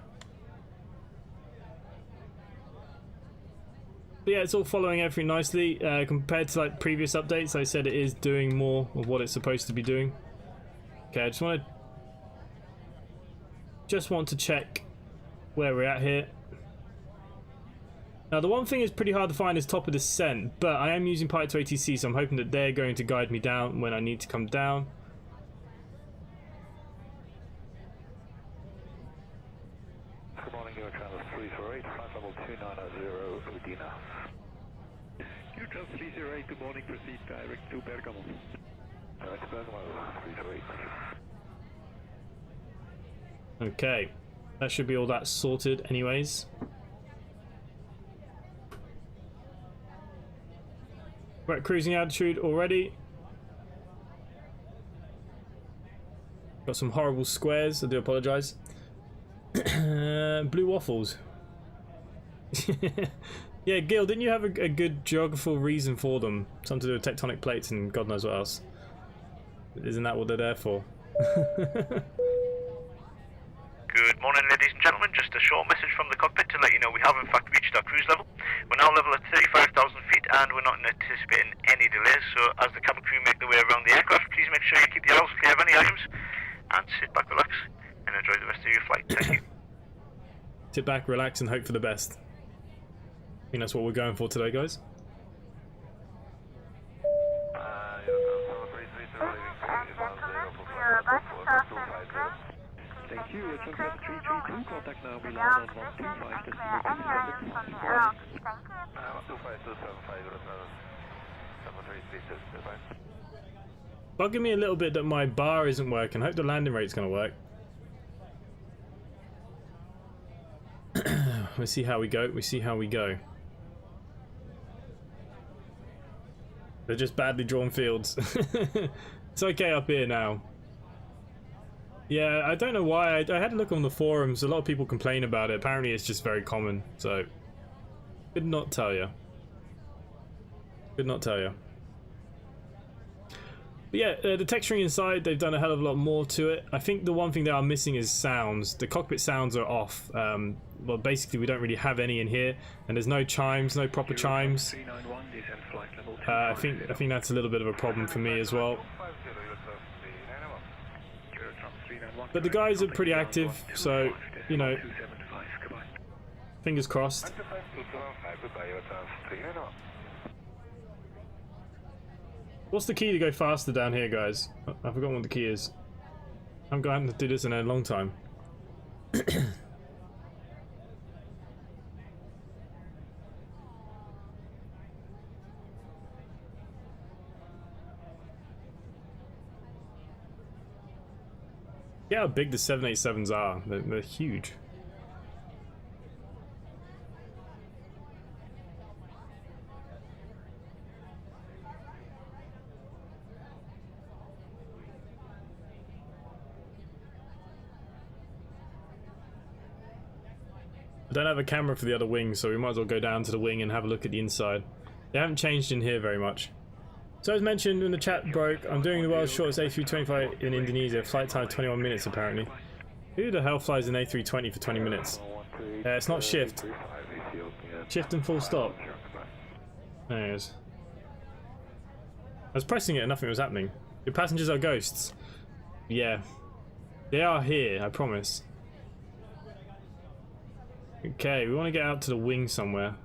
S1: But yeah, it's all following everything nicely. Compared to like previous updates, I said it is doing more of what it's supposed to be doing. Okay, I just want to check where we're at here. Now the one thing is pretty hard to find is top of descent, but I am using Pilot to ATC, so I'm hoping that they're going to guide me down when I need to come down.
S8: Good morning, Air Channel 348, flight level 290, Udina. Air Channel 308, good morning, proceed direct to Bergamo. Direct to Bergamo, 308.
S1: Okay, that should be all that sorted anyways. We're at cruising altitude already. Got some horrible squares, I do apologise. Blue waffles. Yeah, Gil, didn't you have a good geographical reason for them? Something to do with tectonic plates and God knows what else. Isn't that what they're there for?
S5: Good morning, ladies and gentlemen. Just a short message from the cockpit to let you know we have in fact reached our cruise level. We're now level at 35,000 feet and we're not anticipating any delays, so as the cabin crew make their way around the aircraft, please make sure you keep the aisles clear of any items and sit back, relax and enjoy the rest of your flight. Thank you.
S1: Sit back, relax and hope for the best. I think that's what we're going for today, guys.
S8: Thank you, it's 332, contact now Milan on 125.
S1: Bugging me a little bit that my bar isn't working. I hope the landing rate's going to work. We'll see how we go. We see how we go. They're just badly drawn fields. It's okay up here now. Yeah, I don't know why. I had a look on the forums. A lot of people complain about it. Apparently it's just very common. So, could not tell you. Could not tell you. But yeah, the texturing inside, they've done a hell of a lot more to it. I think the one thing they are missing is sounds. The cockpit sounds are off. Well, basically we don't really have any in here. And there's no chimes, no proper chimes. I think that's a little bit of a problem for me as well. But the guys are pretty active, so, you know, fingers crossed. What's the key to go faster down here, guys? I forgot what the key is. I'm going to do this in a long time. Yeah, how big the 787s are. They're huge. I don't have a camera for the other wing, so we might as well go down to the wing and have a look at the inside. They haven't changed in here very much. So as mentioned when the chat broke, I'm doing the world's shortest A320 in Indonesia, flight time 21 minutes apparently. Who the hell flies an A320 for 20 minutes? It's not shift. Shift and full stop. There it is. I was pressing it and nothing was happening. Your passengers are ghosts. Yeah. They are here, I promise. Okay, we want to get out to the wing somewhere.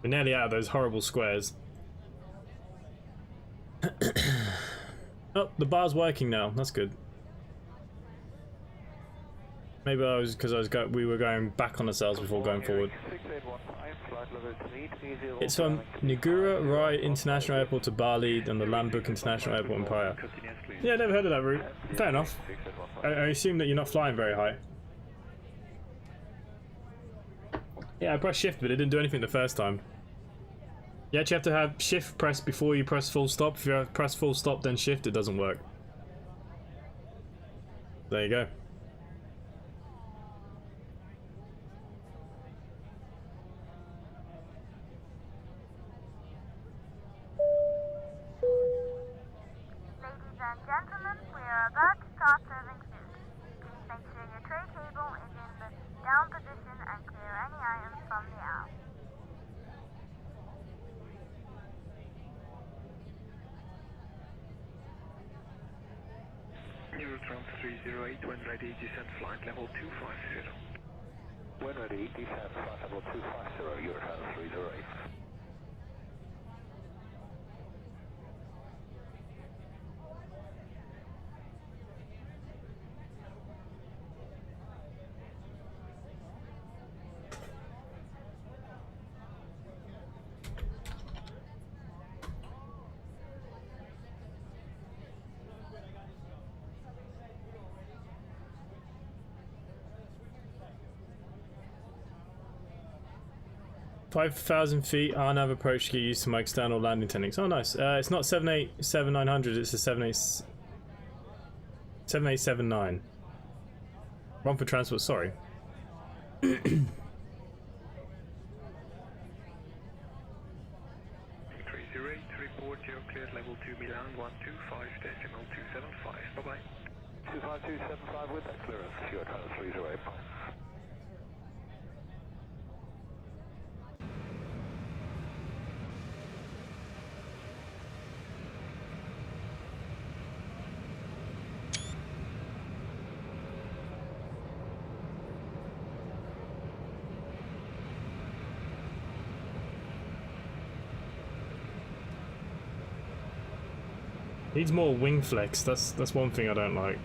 S1: We're nearly out of those horrible squares. Oh, the bar's working now. That's good. Maybe we were going back on ourselves before going forward. It's from Negara Rai International Airport to Bali and the Lombok International Airport in Praia. Yeah, never heard of that route. Fair enough. I assume that you're not flying very high. Yeah, I pressed shift, but it didn't do anything the first time. You actually have to have shift pressed before you press full stop. If you press full stop then shift, it doesn't work. There you go.
S10: Ladies and gentlemen, we are about to start serving food. Please make sure your tray table is in the down position and clear any items from the aisle.
S8: Eurotrans 308, when ready, descent flight level 250. When ready, descent flight level 250, Eurotrans 308.
S1: $5,000 feet, RNAV approach to get used to my external landing techniques. Oh, nice. It's not 787-900, it's a 7879. Run for transport, sorry.
S8: 308, report geo cleared level 2 Milan 125.275. Bye-bye. 25275 with that clearance, Eurotrans 308.
S1: Needs more wing flex, that's one thing I don't like.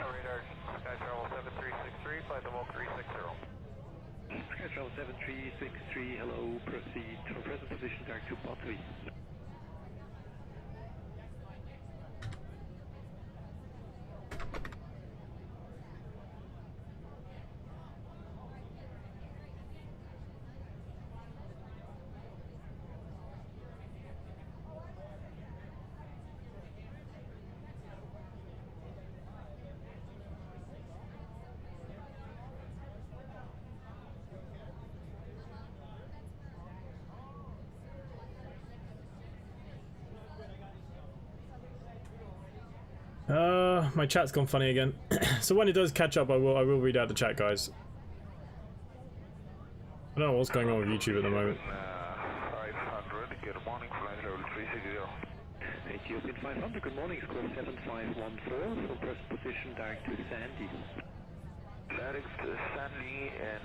S8: Radar, Sky Travel 7363, flight level 360. Sky Travel 7363, hello, proceed to present position direct to Botwy.
S1: My chat's gone funny again. So when it does catch up, I will read out the chat, guys. I don't know what's going on with YouTube at the moment.
S8: 500, good morning, flight level 360.
S11: Ethiopian 500, good morning, square 7514, from present position direct to Sandy.
S8: Direct to Sandy and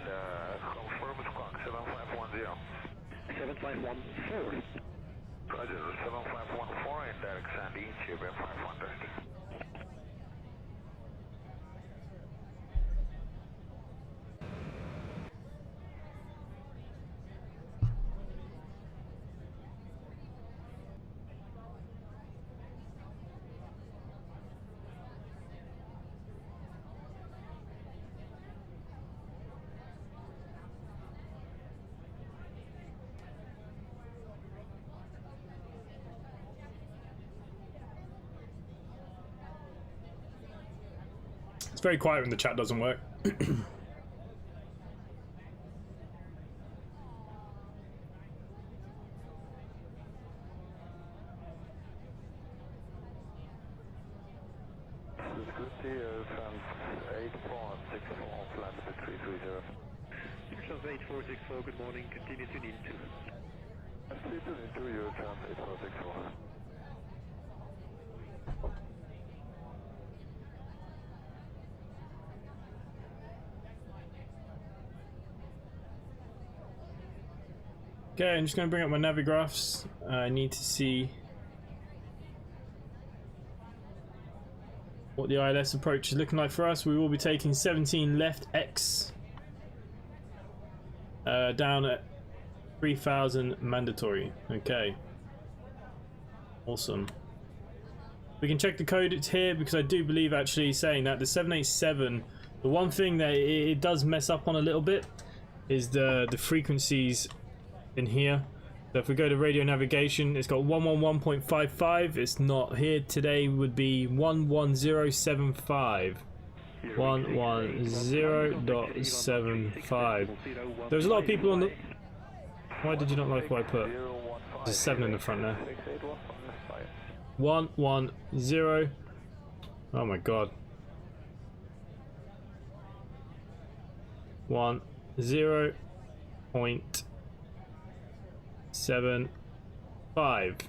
S8: confirm squawk 7510.
S11: 7514.
S8: Roger, 7514 and direct Sandy, Ethiopian 500.
S1: It's very quiet when the chat doesn't work.
S11: Trans 8464, good morning, continue to need to.
S8: Your trans 8464.
S1: Okay, I'm just going to bring up my navigraphs. I need to see what the ILS approach is looking like for us. We will be taking 17 left X down at 3000 mandatory. Okay, awesome. We can check the code, it's here, because I do believe actually saying that the 787, the one thing that it does mess up on a little bit is the frequencies in here. So if we go to radio navigation, it's got 111.55. It's not here today. Would be 11075. 110.75. There's a lot of people on the. Why did you not like what I put? There's a 7 in the front there. 110. Oh my god. 10.75.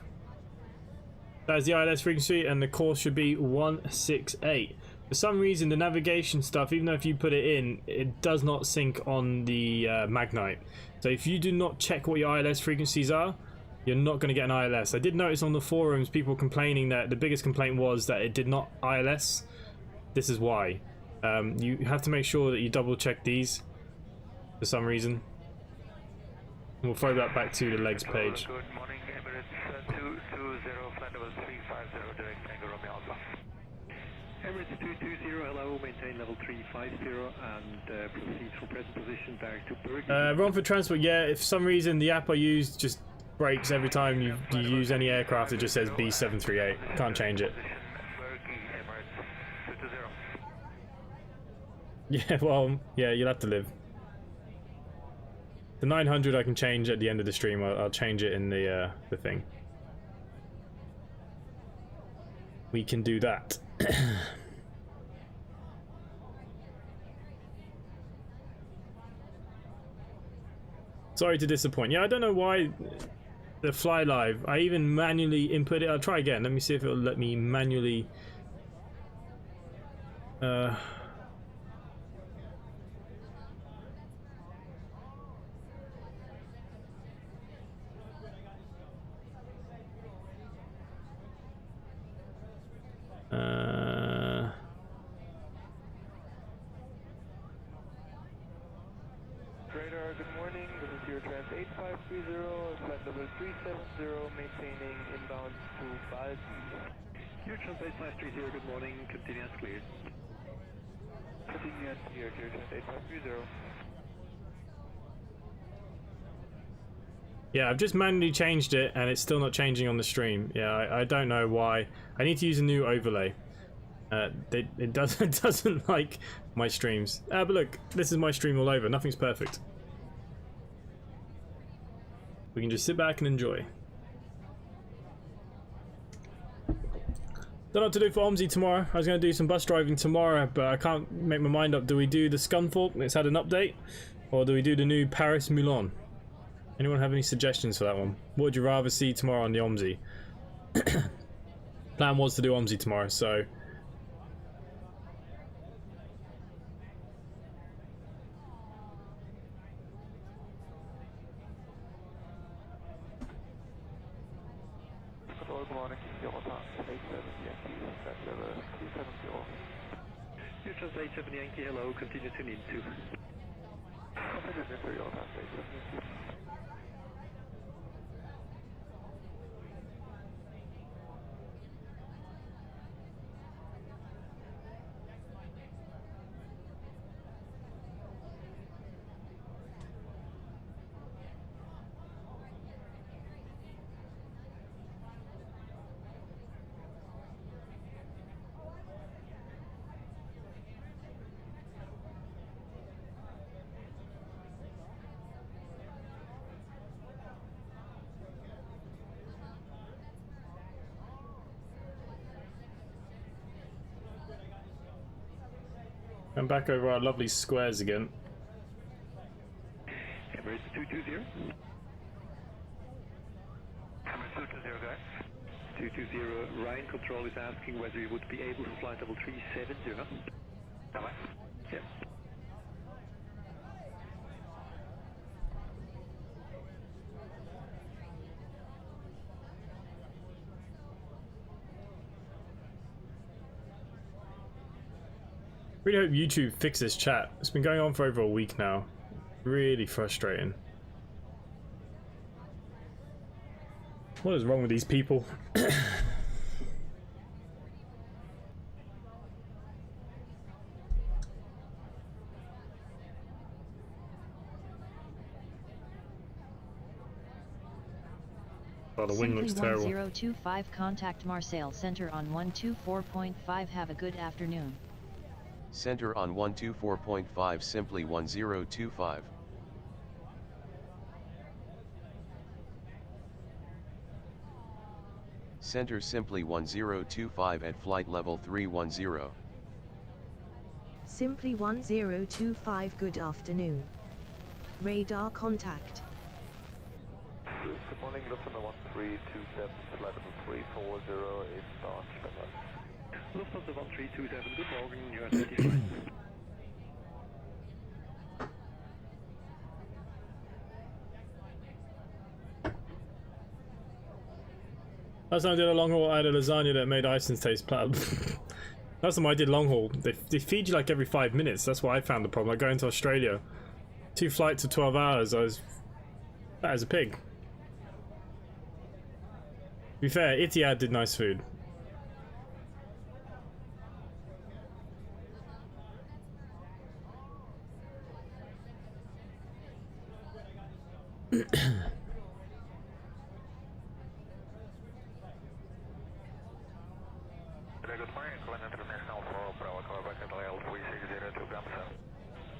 S1: That's the ILS frequency, and the course should be 168. For some reason, the navigation stuff, even though if you put it in, it does not sync on the Magknight. So if you do not check what your ILS frequencies are, you're not going to get an ILS. I did notice on the forums people complaining that the biggest complaint was that it did not ILS. This is why. You have to make sure that you double check these for some reason. We'll throw that back to the legs page.
S8: Good morning, Emirates 220, flight level 350, direct Tango Romeo Alpha.
S11: Emirates 220, hello, maintain level 350 and proceed from present position direct to Bergen.
S1: Run for transport, yeah, if for some reason the app I use just breaks every time you use any aircraft, it just says B738. Can't change it. Yeah, well, yeah, you'll have to live. The 900 I can change at the end of the stream. I'll change it in the thing. We can do that. Sorry to disappoint. Yeah, I don't know why the fly live. I even manually input it. I'll try again. Let me see if it'll let me manually.
S3: Radar, good morning. This is your trans 8530, flight level 370, maintaining inbound to Bali.
S11: Your trans 8530, good morning, continue as cleared.
S3: Continue as cleared, your trans 8530.
S1: Yeah, I've just manually changed it and it's still not changing on the stream. Yeah, I don't know why. I need to use a new overlay. It doesn't like my streams. But look, this is my stream all over. Nothing's perfect. We can just sit back and enjoy. Don't know what to do for OMSI tomorrow. I was going to do some bus driving tomorrow, but I can't make my mind up. Do we do the Scunthorpe? It's had an update. Or do we do the new Paris Milan? Anyone have any suggestions for that one? What would you rather see tomorrow on the OMSI? Plan was to do OMSI tomorrow, so...
S8: Good morning, Yamaha 87 Yankee, transfer 270.
S11: You translate 7 Yankee, hello, continue to need to.
S8: Continue to enter Yamaha 87 Yankee.
S1: I'm back over our lovely squares again.
S11: Emirates 220.
S8: Emirates 220, guys.
S11: 220, Ryan Control is asking whether you would be able to fly level 370. Yeah.
S1: Really hope YouTube fixes chat. It's been going on for over a week now. Really frustrating. What is wrong with these people? Oh, the wind looks terrible.
S2: 1025 contact Marseille Center on 124.5. Have a good afternoon.
S7: Center on 124.5, simply 1025. Center simply 1025 at flight level 310.
S9: Simply 1025, good afternoon. Radar contact.
S8: Good morning, Lufthansa 1327, flight level 340, is start.
S11: Lufthansa 1327, good morning, you are certified.
S1: Last time I did a long haul, I had a lasagna that made Iceland's taste plaid. Last time I did long haul, they feed you like every 5 minutes. That's why I found the problem. I go into Australia, 2 flights of 12 hours, I was fat as a pig. To be fair, Etihad did nice food.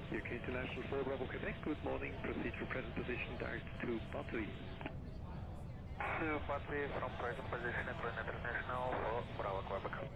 S11: UK International 4 Bravo Quebec, good morning, proceed for present position direct to Battery.
S8: Battery from present position International 4 Bravo Quebec.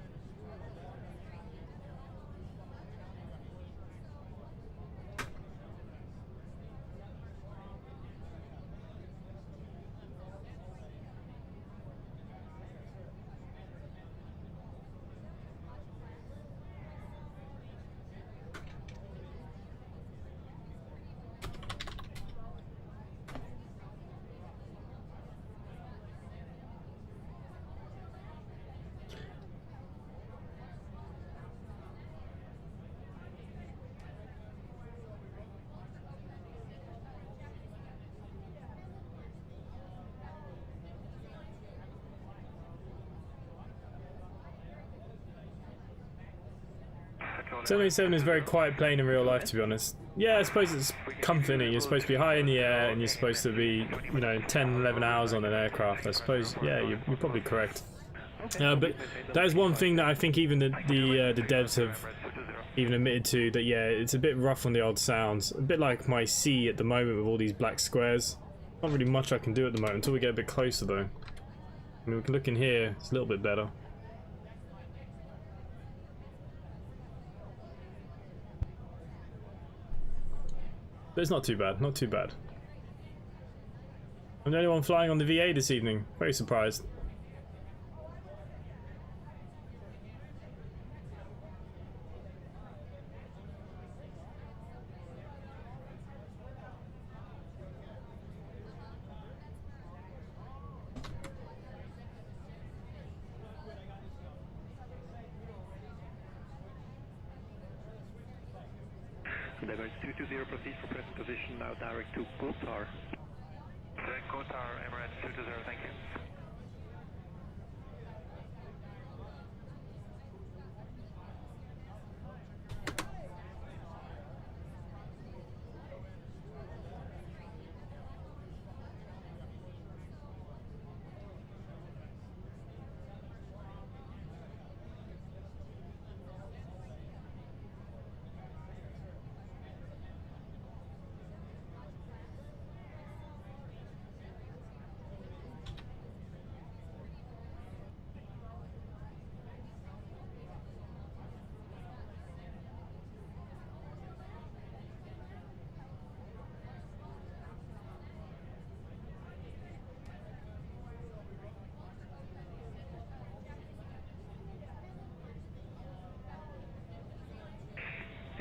S1: .787 is a very quiet plane in real life, to be honest. Yeah, I suppose it's comforting. You're supposed to be high in the air and you're supposed to be, you know, 10, 11 hours on an aircraft. I suppose, yeah, you're probably correct. But that is one thing that I think even the devs have even admitted to, that yeah, it's a bit rough on the odd sounds. A bit like my C at the moment with all these black squares. Not really much I can do at the moment until we get a bit closer though. I mean, we can look in here, it's a little bit better. but it's not too bad. Not too bad. I'm the only one flying on the VA this evening. Very surprised.
S11: Leverage 220, proceed for present position, now direct to Qatar.
S8: Qatar, Emirates 220, thank you.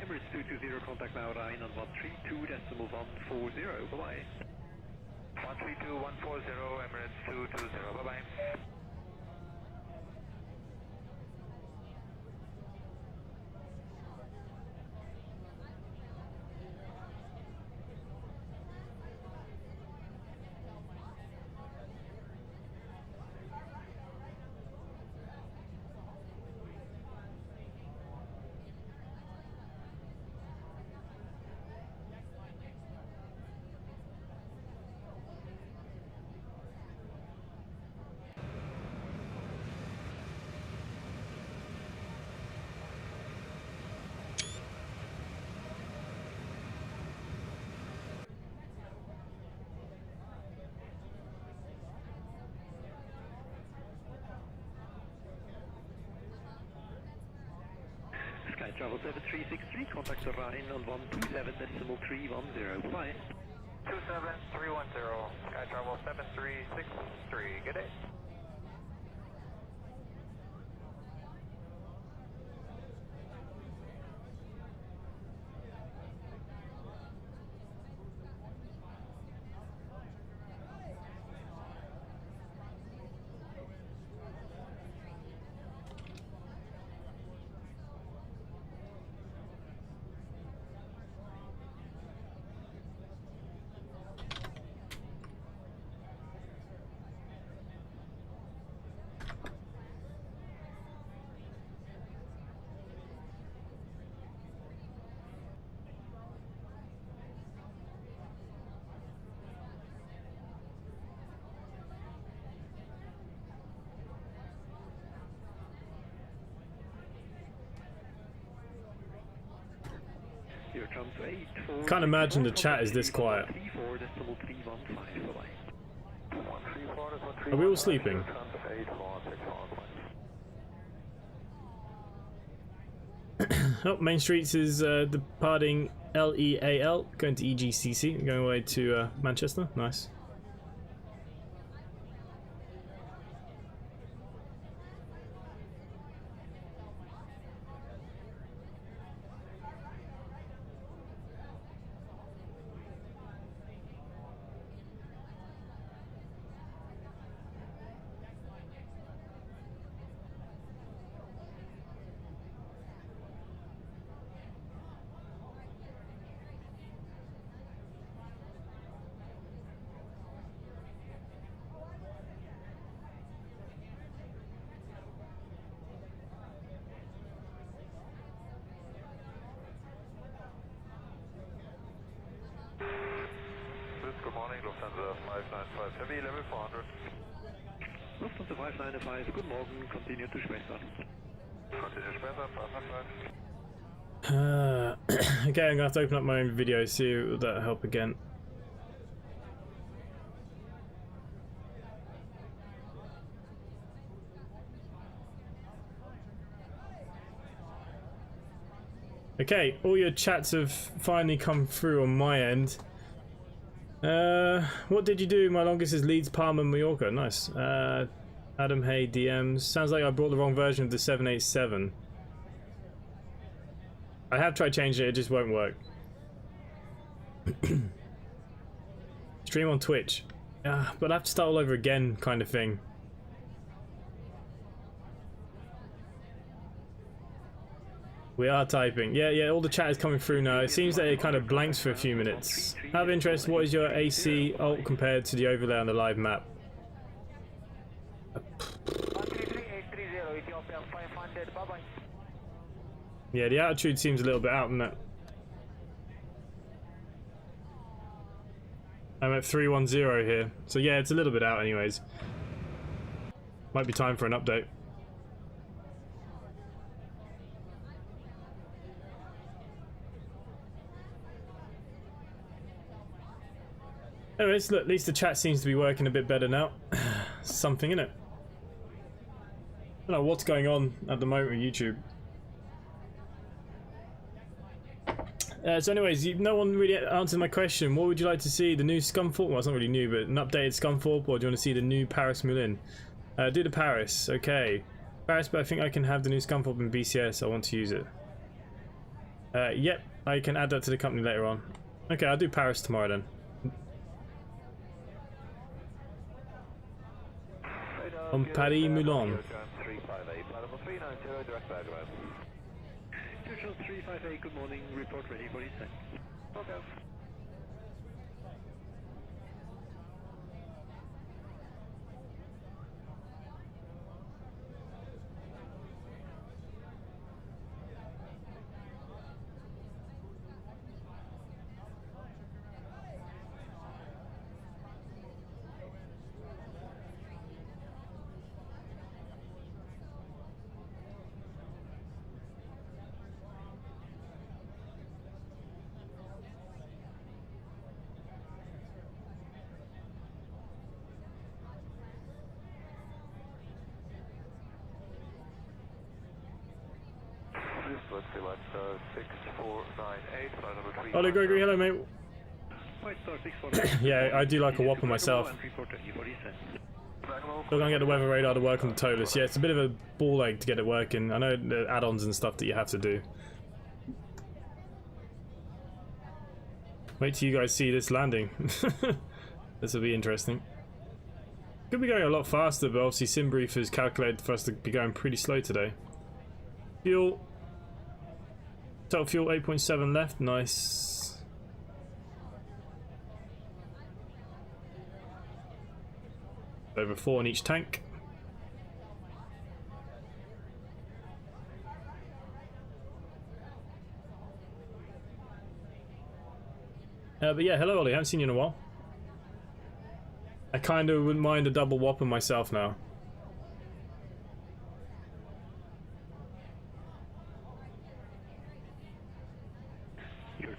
S11: Emirates 220, contact now Ryan on 132.140, bye-bye.
S8: 132.140, Emirates 220, bye-bye.
S11: Sky Travel 7363, contact Ryan on 127.310, bye.
S8: 27310, Sky Travel 7363, good day.
S1: Can't imagine the chat is this quiet. Are we all sleeping? Oh, Main Streets is departing LEAL, going to EGCC, going away to Manchester. Nice.
S8: Good morning, Lufthansa 595 Heavy, level 400.
S11: Lufthansa 595, good morning, continue to Schwester.
S8: Continue Schwester, 595.
S1: Okay, I'm gonna have to open up my own video, see if that'll help again. Okay, all your chats have finally come through on my end. What did you do? My longest is Leeds, Palma, Mallorca. Nice. Adam Hay DMs. Sounds like I brought the wrong version of the 787. I have tried changing it, it just won't work. Stream on Twitch. But I have to start all over again, kind of thing. We are typing. Yeah, all the chat is coming through now. It seems that it kind of blanks for a few minutes. Out of interest, what is your AC alt compared to the overlay on the live map? Yeah, the altitude seems a little bit out, doesn't it? I'm at 310 here. So yeah, it's a little bit out anyways. Might be time for an update. Anyways, look, at least the chat seems to be working a bit better now. Something in it. I don't know what's going on at the moment with YouTube. So anyways, no one really answered my question. What would you like to see? The new Scunthorpe? Well, it's not really new, but an updated Scunthorpe, or do you want to see the new Paris Milan? Do the Paris, okay. Paris, but I think I can have the new Scunthorpe in BCS. I want to use it. Yep, I can add that to the company later on. Okay, I'll do Paris tomorrow then. On Paris Milan.
S11: 358, good morning, report ready for descent. Okay.
S1: Hello Gregory, hello mate. Yeah, I do like a whopper myself. Still gonna get the weather radar to work on the TOLUS. Yeah, it's a bit of a ball ache to get it working. I know the add-ons and stuff that you have to do. Wait till you guys see this landing. This will be interesting. Could be going a lot faster, but obviously SimBrief has calculated for us to be going pretty slow today. Fuel. Total fuel 8.7 left, nice. Over 4 in each tank. But yeah, hello Ollie, haven't seen you in a while. I kind of wouldn't mind a double whopper myself now.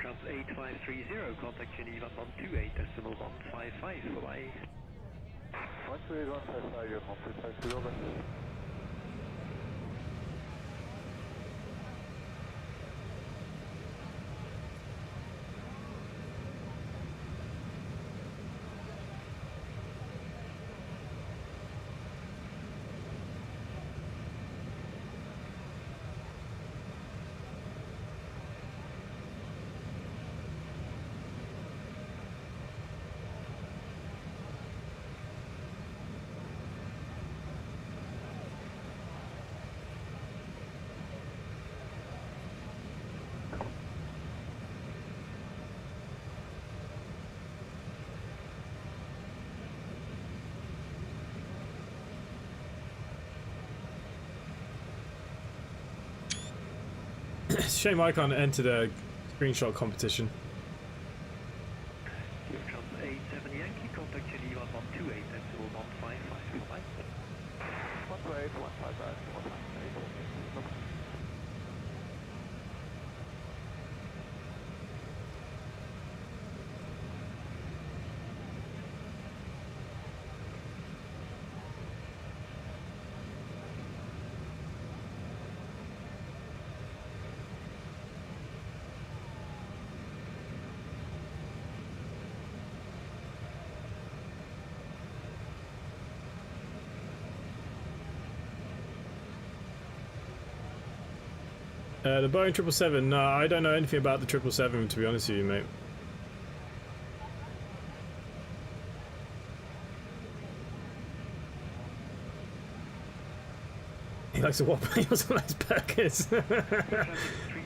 S11: Trans 8530, contact Geneva 128, decimal 155, bye-bye.
S8: 128, 155, you're 155, over.
S1: Shame I can't enter the screenshot competition.
S11: Trans 87 Yankee, contact Geneva 128, decimal 155, bye-bye.
S8: 128, 155, 158.
S1: The Boeing 777. No, I don't know anything about the 777, to be honest with you, mate. He likes to Whopper. He also likes burgers.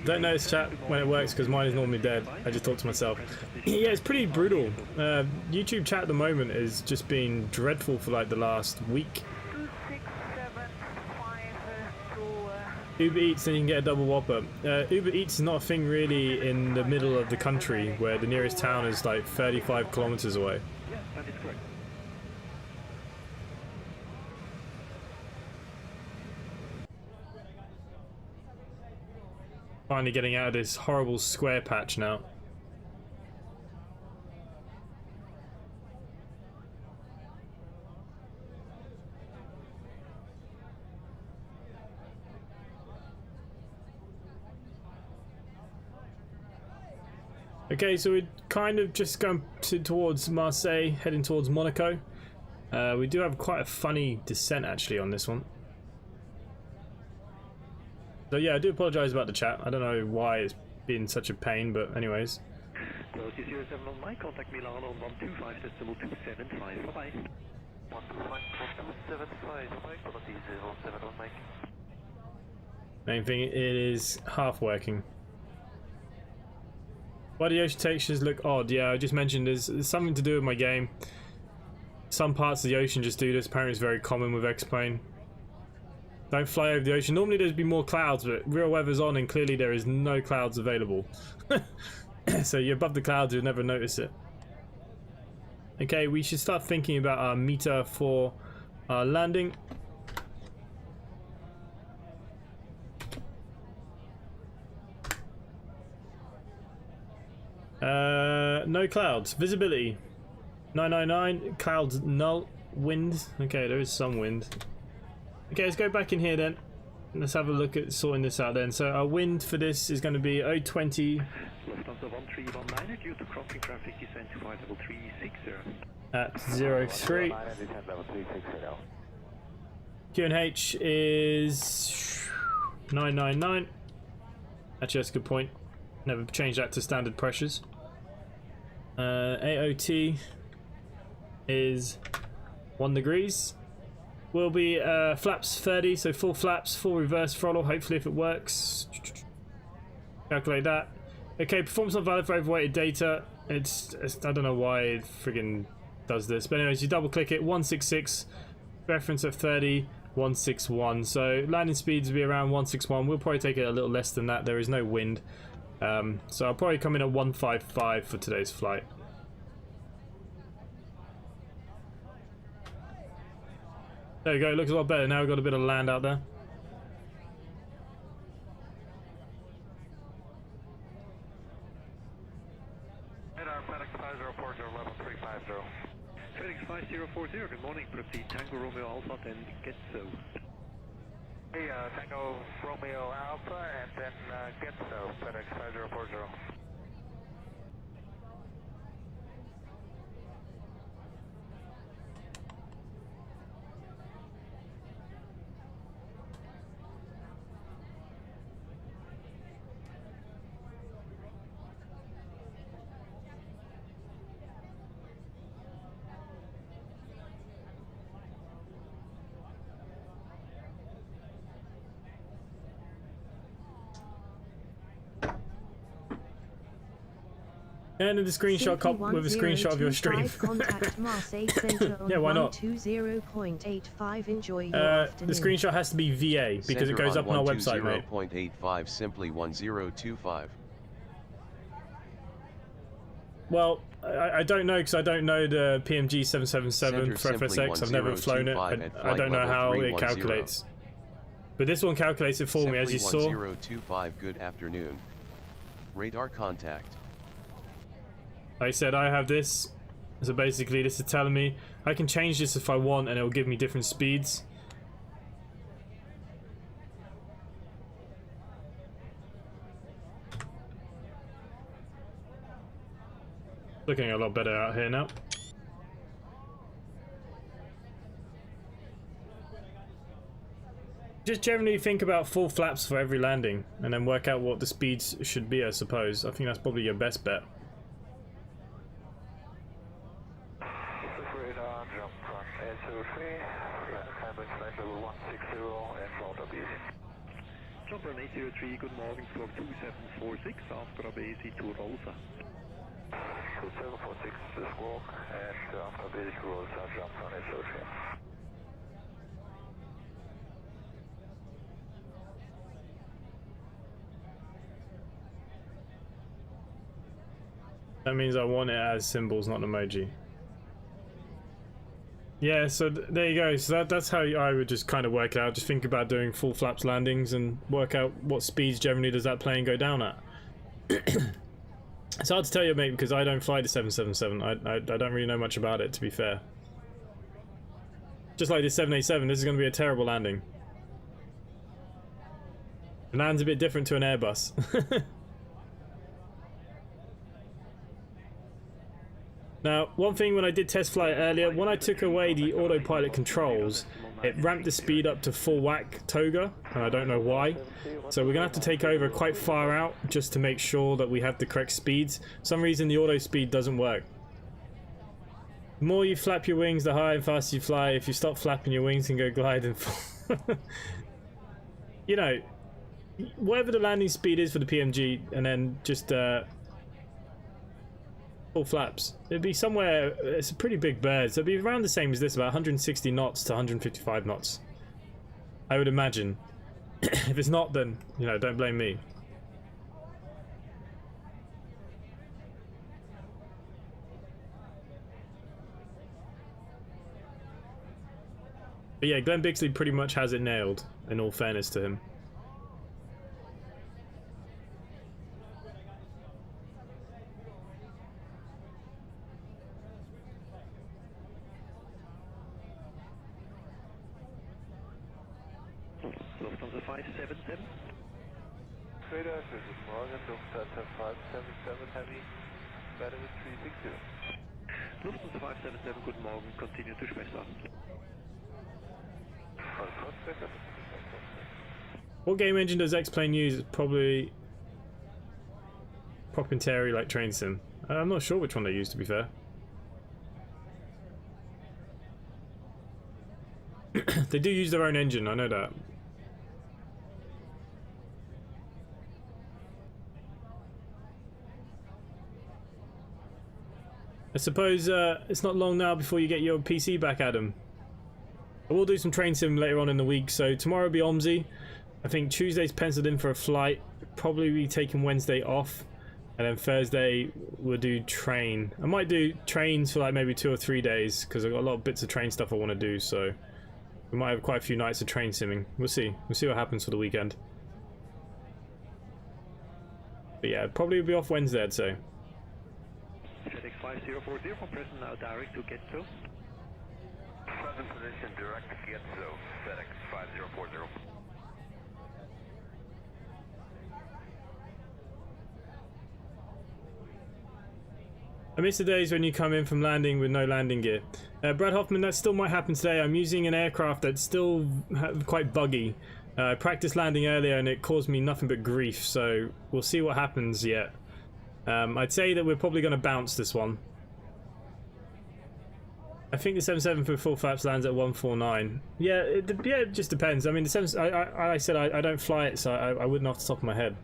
S1: Don't notice chat when it works because mine is normally dead. I just talk to myself. Yeah, it's pretty brutal. YouTube chat at the moment has just been dreadful for like the last week. Uber Eats, then you can get a double Whopper. Uber Eats is not a thing really in the middle of the country where the nearest town is like 35 kilometers away.
S11: Yeah, that is correct.
S1: Finally getting out of this horrible square patch now. Okay, so we're kind of just going towards Marseille, heading towards Monaco. We do have quite a funny descent actually on this one. So yeah, I do apologise about the chat. I don't know why it's been such a pain, but anyways.
S11: Well, 07 on Mike, contact Milan on 125.275, bye-bye. 125.275, bye-bye, quality 07 on Mike.
S1: Main thing, it is half working. Why the ocean textures look odd? Yeah, I just mentioned there's something to do with my game. Some parts of the ocean just do this. Apparently it's very common with X-Plane. Don't fly over the ocean. Normally there'd be more clouds, but real weather's on and clearly there is no clouds available. So you're above the clouds, you'll never notice it. Okay, we should start thinking about our meter for our landing. No clouds. Visibility 999. Clouds null. Wind. Okay, there is some wind. Okay, let's go back in here then. Let's have a look at sorting this out then. So our wind for this is going to be 020
S11: Lufthansa 1319 due to crossing traffic descent to 53360.
S1: at 03. QNH is 999. Actually, that's a good point. Never change that to standard pressures. AOT is 1 degrees. Will be flaps 30, so full flaps, full reverse throttle, hopefully if it works. Calculate that. Okay, performance not valid for overweighted data. It's I don't know why it friggin' does this, but anyways, you double click it, 166, reference at 30, 161. So landing speeds will be around 161. We'll probably take it a little less than that. There is no wind. So I'll probably come in at 155 for today's flight. There we go, it looks a lot better now. We've got a bit of land out there.
S8: Radar FedEx 5040 11350.
S11: FedEx 5040, good morning, proceed Tango Romeo Alpha, then get so.
S8: Hey, Tango Romeo Alpha, and then get so, FedEx 5040.
S1: And in the screenshot cop with a screenshot of your stream. Yeah, why not? The screenshot has to be VA because it goes up on our website, mate.
S7: 0.85 simply 1025.
S1: Well, I don't know because I don't know the PMG 777 for FSX. I've never flown it. I don't know how it calculates. But this one calculates it for me, as you saw.
S7: 1025. Good afternoon. Radar contact.
S1: Like I said, I have this. So basically, this is telling me I can change this if I want, and it will give me different speeds. Looking a lot better out here now. Just generally think about full flaps for every landing, and then work out what the speeds should be, I suppose. I think that's probably your best bet.
S11: Jumper 803, good morning, squawk 2746, after Abesi to Rosa.
S8: 2746 squawk, and after Abesi to Rosa, jump on 803.
S1: That means I want it as symbols, not an emoji. Yeah, so there you go. So that's how I would just kind of work it out. Just think about doing full flaps landings and work out what speeds generally does that plane go down at. It's hard to tell you, mate, because I don't fly the 777. I don't really know much about it, to be fair. Just like this 787, this is going to be a terrible landing. It lands a bit different to an Airbus. Now, one thing when I did test flight earlier, when I took away the autopilot controls, it ramped the speed up to full whack toga, and I don't know why. So we're going to have to take over quite far out just to make sure that we have the correct speeds. For some reason the auto speed doesn't work. The more you flap your wings, the higher and faster you fly. If you stop flapping your wings and go glide and fall. You know, whatever the landing speed is for the PMG, and then just full flaps. It'd be somewhere, it's a pretty big bird, so it'd be around the same as this, about 160 knots to 155 knots. I would imagine. If it's not, then, you know, don't blame me. But yeah, Glenn Bixley pretty much has it nailed, in all fairness to him.
S11: Lufthansa 577.
S8: Trader, good morning, Lufthansa 577 Heavy, Bandwidth 360.
S11: Lufthansa 577, good morning, continue to Schwester.
S1: What game engine does X-Plane use? It's probably proprietary, like Train Sim. I'm not sure which one they use, to be fair. They do use their own engine, I know that. I suppose it's not long now before you get your PC back, Adam. I will do some Train Sim later on in the week, so tomorrow will be OMSI. I think Tuesday's penciled in for a flight, probably be taking Wednesday off, and then Thursday we'll do train. I might do trains for like maybe 2 or 3 days, because I've got a lot of bits of train stuff I want to do, so we might have quite a few nights of train simming. We'll see. We'll see what happens for the weekend. But yeah, probably will be off Wednesday, I'd say.
S11: FedEx 5040 from present now direct to Getzo.
S8: Present position direct to Getzo, FedEx 5040.
S1: I miss the days when you come in from landing with no landing gear. Brad Hoffman, that still might happen today. I'm using an aircraft that's still quite buggy. I practiced landing earlier and it caused me nothing but grief, so we'll see what happens yet. I'd say that we're probably going to bounce this one. I think the 77 for full flaps lands at 149. Yeah, it just depends. I mean, I said I don't fly it, so I wouldn't know off the top of my head.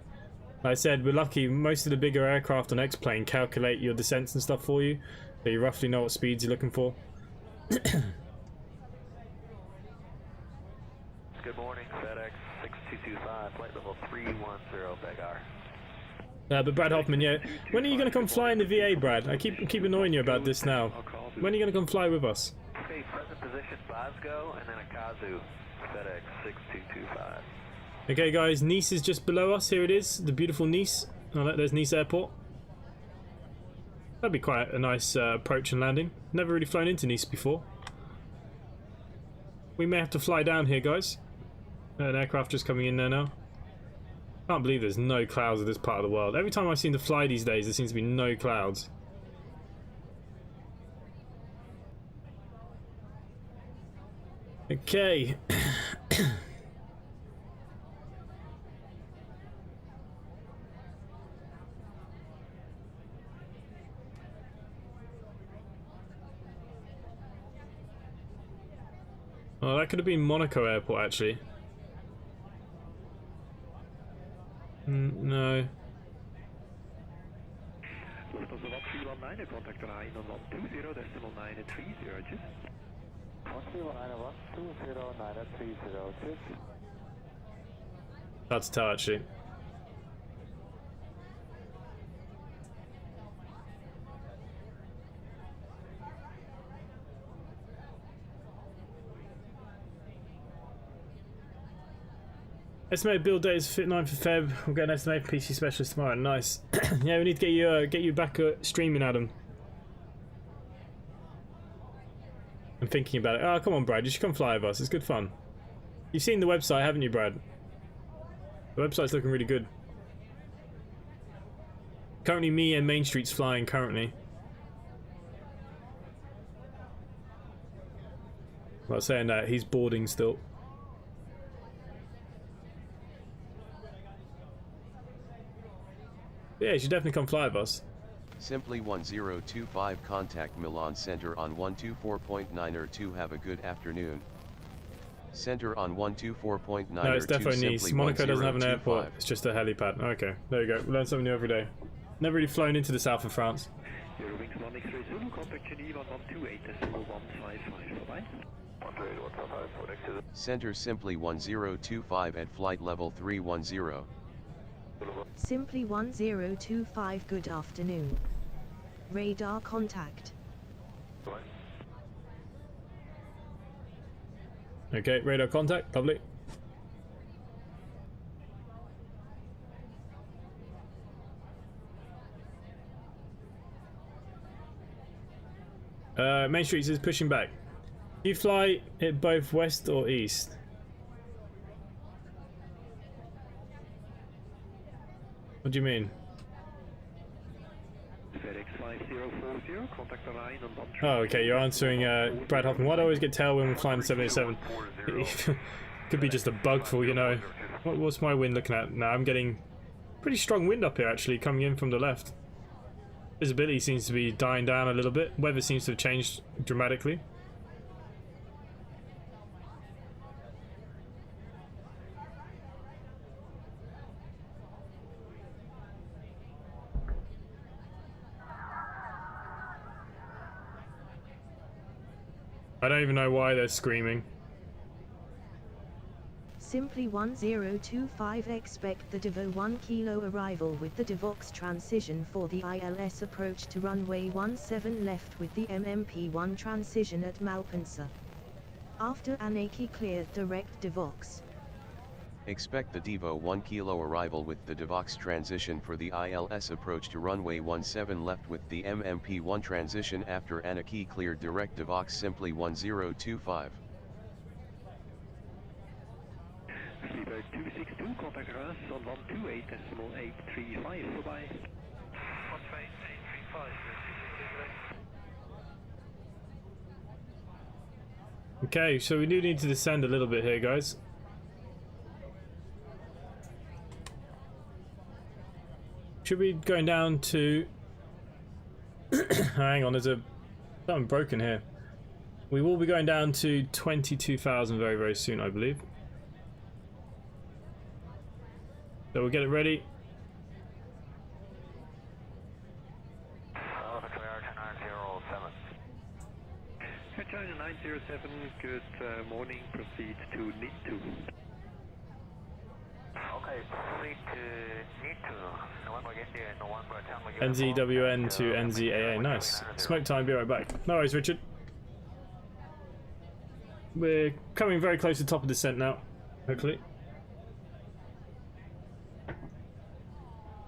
S1: Like I said, we're lucky. Most of the bigger aircraft on X-Plane calculate your descents and stuff for you, so you roughly know what speeds you're looking for.
S8: Good morning, FedEx 6225, flight level 310, Begar.
S1: But Brad Hoffman, yeah. When are you going to come fly in the VA, Brad? I keep annoying you about this now. When are you going to come fly with us?
S8: Okay, present position Glasgow, and then a Kazu, FedEx 6225.
S1: Okay, guys, Nice is just below us. Here it is, the beautiful Nice. Oh, there's Nice Airport. That'd be quite a nice approach and landing. Never really flown into Nice before. We may have to fly down here, guys. An aircraft just coming in there now. Can't believe there's no clouds in this part of the world. Every time I seem to fly these days, there seems to be no clouds. Okay. Oh, that could have been Monaco Airport, actually. No.
S11: Lufthansa 1319, contact line on 120.930, just.
S8: 120.930,
S1: That's a tell, actually. Estimated build date is 9th of Feb. We'll get an estimated PC specialist tomorrow. Nice. Yeah, we need to get you back streaming, Adam. I'm thinking about it. Oh, come on, Brad. You should come fly with us. It's good fun. You've seen the website, haven't you, Brad? The website's looking really good. Currently, me and Main Street's flying currently. Well, saying that, he's boarding still. Yeah, you should definitely come fly with us.
S7: Simply 1025 contact Milan Center on 124.902. Have a good afternoon. Center on 124.902.
S1: No, it's definitely Nice. Monaco doesn't have an airport. It's just a helipad. Okay, there you go. We learn something new every day. Never really flown into the south of France.
S11: Eurowings 1 X-ray Zulu, contact Geneva 128.155, bye-bye.
S7: Center Simply 1025 at flight level 310.
S9: Simply 1025, good afternoon. Radar contact.
S1: Okay, radar contact, lovely. Main Street is pushing back. Do you fly it both west or east? What do you mean?
S11: FedEx 5040, contact the line on 13.
S1: Oh, okay, you're answering Brad Hoffman. Why do I always get tail when we're flying the 787? Could be just a bug for, you know. What's my wind looking at? Now I'm getting pretty strong wind up here, actually, coming in from the left. Visibility seems to be dying down a little bit. Weather seems to have changed dramatically. I don't even know why they're screaming.
S9: Simply 1025, expect the Devo 1 kilo arrival with the Devox transition for the ILS approach to runway 17 left with the MMP1 transition at Malpensa. After Anaki cleared direct Devox.
S7: Expect the Devo 1 kilo arrival with the Devox transition for the ILS approach to runway 17 left with the MMP1 transition after Anaki cleared direct Devox. Simply 1025.
S11: Freebird 262, contact us on 128.835, bye-bye. 128.835.
S1: Okay, so we do need to descend a little bit here, guys. Should we be going down to... Hang on, there's something broken here. We will be going down to 22,000 very, very soon, I believe. So we'll get it ready.
S11: China 907, good morning, proceed to need to.
S8: Okay, proceed to need to.
S1: NZWN to NZAA, nice. Smoke time, be right back. No worries, Richard. We're coming very close to the top of the descent now, hopefully.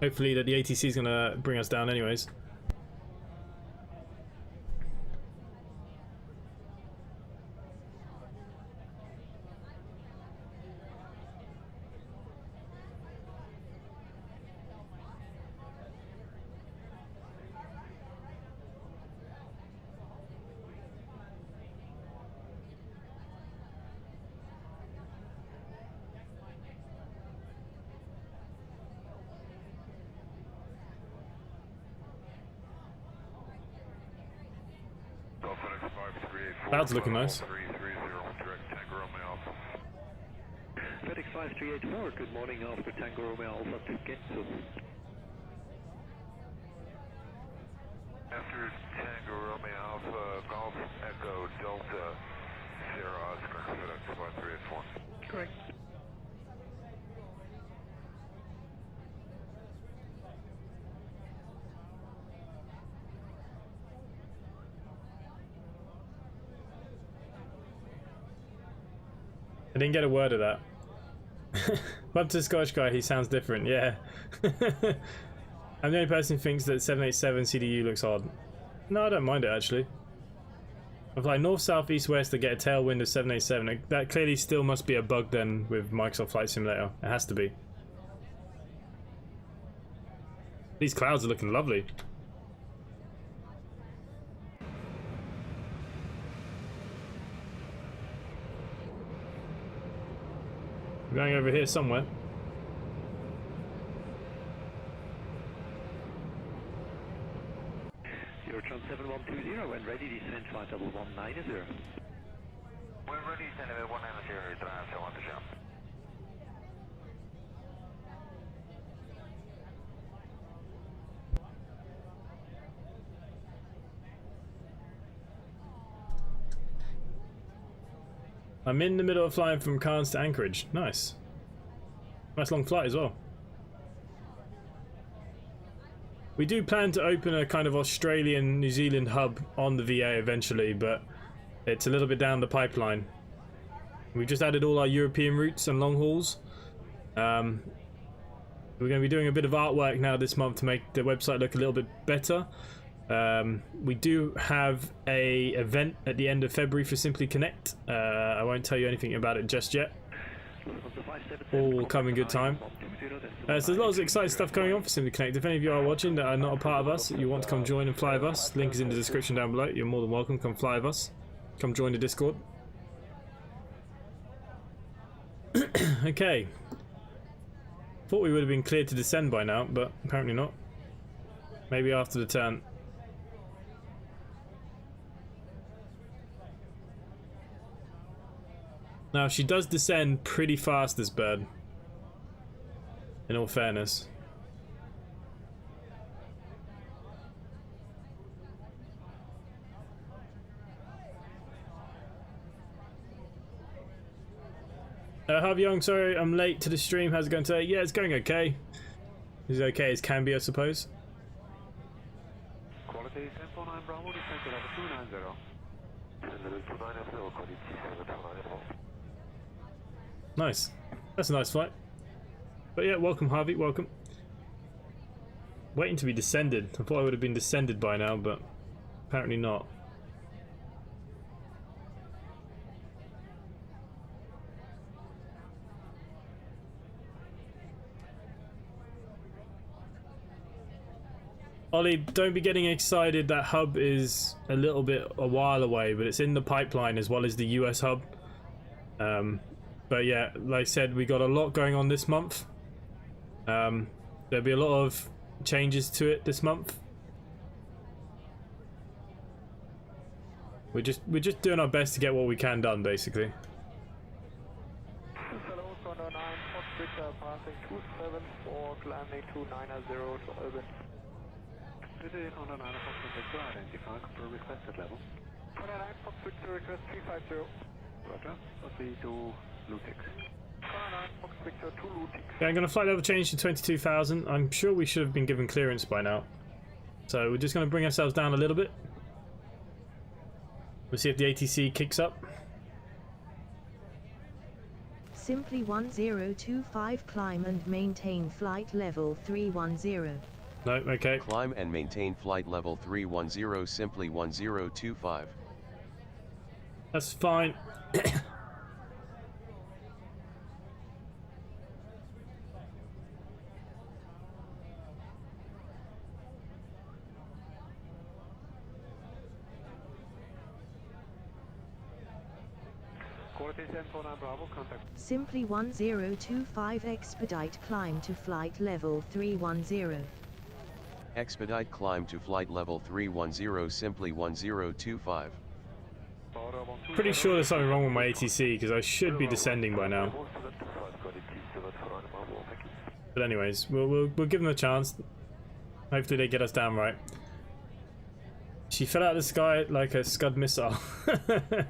S1: Hopefully that the ATC is going to bring us down anyways. Cloud's looking nice.
S11: 384, good morning after Tango Romeo Alpha to Getsu.
S8: After Tango Romeo Alpha Golf Echo Delta Sierra Oscar, FedEx 1384.
S11: Correct.
S1: I didn't get a word of that. Love to the Scottish guy, he sounds different, yeah. I'm the only person who thinks that 787 CDU looks odd. No, I don't mind it actually. I fly north, south, east, west to get a tailwind of 787. That clearly still must be a bug then with Microsoft Flight Simulator. It has to be. These clouds are looking lovely. We're going over here somewhere.
S11: Eurotron 7120 when ready, descend flight level 190.
S8: When ready, descend level 190, drive 120.
S1: I'm in the middle of flying from Cairns to Anchorage. Nice. Nice long flight as well. We do plan to open a kind of Australian, New Zealand hub on the VA eventually, but it's a little bit down the pipeline. We've just added all our European routes and long hauls. We're going to be doing a bit of artwork now this month to make the website look a little bit better. We do have a event at the end of February for SimplyConnect. I won't tell you anything about it just yet. All will come in good time. So there's a lot of exciting stuff going on for SimplyConnect. If any of you are watching that are not a part of us, you want to come join and fly with us, link is in the description down below. You're more than welcome. Come fly with us. Come join the Discord. Okay. Thought we would have been cleared to descend by now, but apparently not. Maybe after the turn. Now, she does descend pretty fast, this bird. In all fairness. Harvey Young, sorry I'm late to the stream. How's it going today? Yeah, it's going okay. It's okay as can be, I suppose.
S8: Quality 1049 Bravo, descend to level 290. Level 290, quality 749.
S1: Nice. That's a nice flight. But yeah, welcome Harvey, welcome. Waiting to be descended. I thought I would have been descended by now, but apparently not. Ollie, don't be getting excited. That hub is a while away, but it's in the pipeline as well as the US hub. But yeah, like I said, we got a lot going on this month. There'll be a lot of changes to it this month. We're just doing our best to get what we can done, basically.
S3: Hello, Condor 9, Victor passing 274, landing 290 to Urban.
S11: Today Condor 9, Victor, identify for requested level.
S3: Condor 9, Victor, request 350.
S11: Roger, proceed to Lutix.
S3: Condor 9, Victor, 2 Lutix.
S1: Yeah, I'm going to flight level change to 22,000. I'm sure we should have been given clearance by now. So we're just going to bring ourselves down a little bit. We'll see if the ATC kicks up.
S9: Simply 1025 climb and maintain flight level 310.
S1: No, okay.
S7: Climb and maintain flight level 310, simply 1025.
S1: That's fine.
S3: Quality 1049 Bravo, contact.
S9: Simply 1025 expedite climb to flight level 310.
S7: Expedite climb to flight level 310, simply 1025.
S1: Pretty sure there's something wrong with my ATC because I should be descending by now. But anyways, we'll give them a chance. Hopefully they get us down right. She fell out of the sky like a Scud missile. I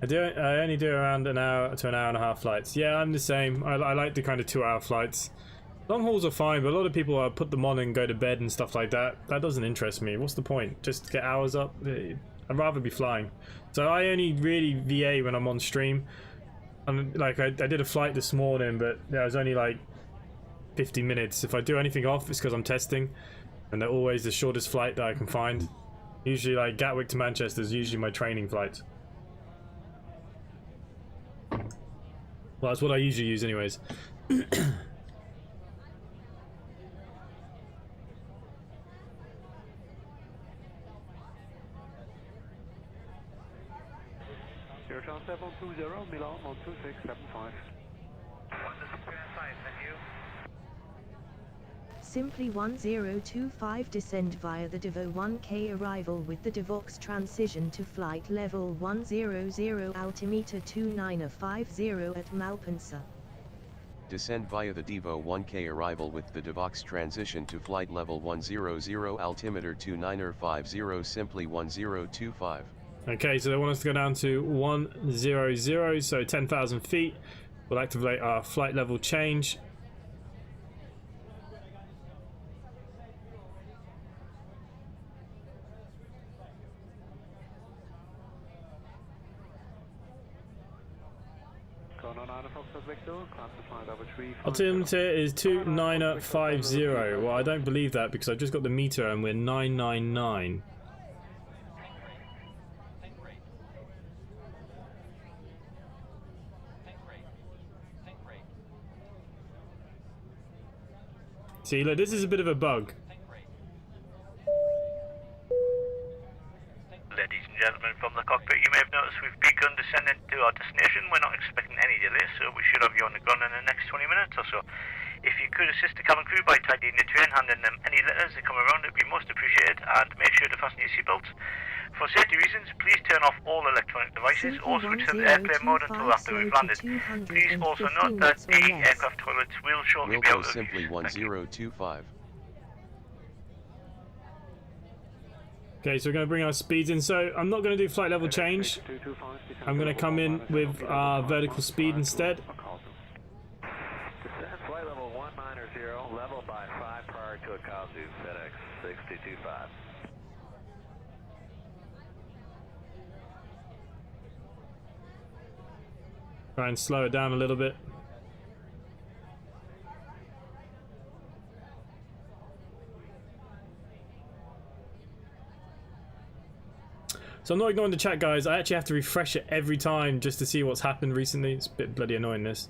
S1: only do around an hour to an hour and a half flights. Yeah, I'm the same. I like the kind of 2-hour flights. Long hauls are fine, but a lot of people put them on and go to bed and stuff like that. That doesn't interest me. What's the point? Just get hours up? I'd rather be flying. So I only really VA when I'm on stream. And like I did a flight this morning, but there was only like 50 minutes. If I do anything off, it's because I'm testing, and they're always the shortest flight that I can find. Usually like Gatwick to Manchester is usually my training flight. Well, that's what I usually use anyways.
S11: Air Channel 720, Milan 12675.
S9: Simply 1025 descend via the Devo 1K arrival with the Devox transition to flight level 100 altimeter 2950 at Malpensa.
S7: Descend via the Devo 1K arrival with the Devox transition to flight level 100 altimeter 2950 simply 1025.
S1: Okay, so they want us to go down to 100, so 10,000 feet. We'll activate our flight level change. Altimeter is 2950. Well, I don't believe that because I just got the meter and we're 999. See, look, this is a bit of a bug.
S5: Ladies and gentlemen from the cockpit, you may have noticed we've begun descending to our destination. We're not expecting any delays, so we should have you on the gun in the next 20 minutes or so. If you could assist the cabin crew by tidying the train, handing them any letters that come around, it would be most appreciated, and make sure to fasten your seatbelts. For safety reasons, please turn off all electronic devices or switch to the airplane mode until after we've landed. Please also note that the aircraft toilets will shortly be out of
S7: Simply 1025.
S1: Okay, so we're going to bring our speeds in. So I'm not going to do flight level change. I'm going to come in with our vertical speed instead.
S8: Descend flight level 190, level by 5 prior to Akazu, FedEx 6225.
S1: Try and slow it down a little bit. So I'm not ignoring the chat, guys. I actually have to refresh it every time just to see what's happened recently. It's a bit bloody annoying, this.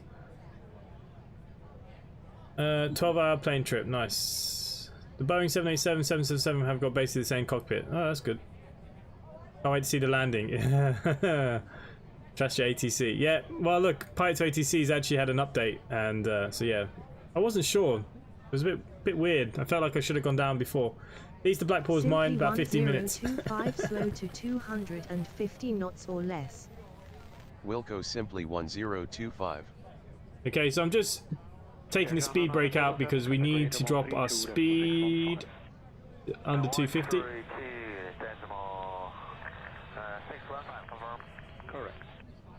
S1: 12-hour plane trip. Nice. The Boeing 787, 777 have got basically the same cockpit. Oh, that's good. Can't wait to see the landing. Trust your ATC. Yeah, well, look, Pilot to ATC's actually had an update. And so, yeah. I wasn't sure. It was a bit weird. I felt like I should have gone down before. East to Blackpool is mine, about 15 minutes.
S9: 1025 slow to 250 knots or less.
S7: Wilco simply 1025.
S1: Okay, so I'm just taking the speed brake out because we need to drop our speed under 250.
S8: Correct.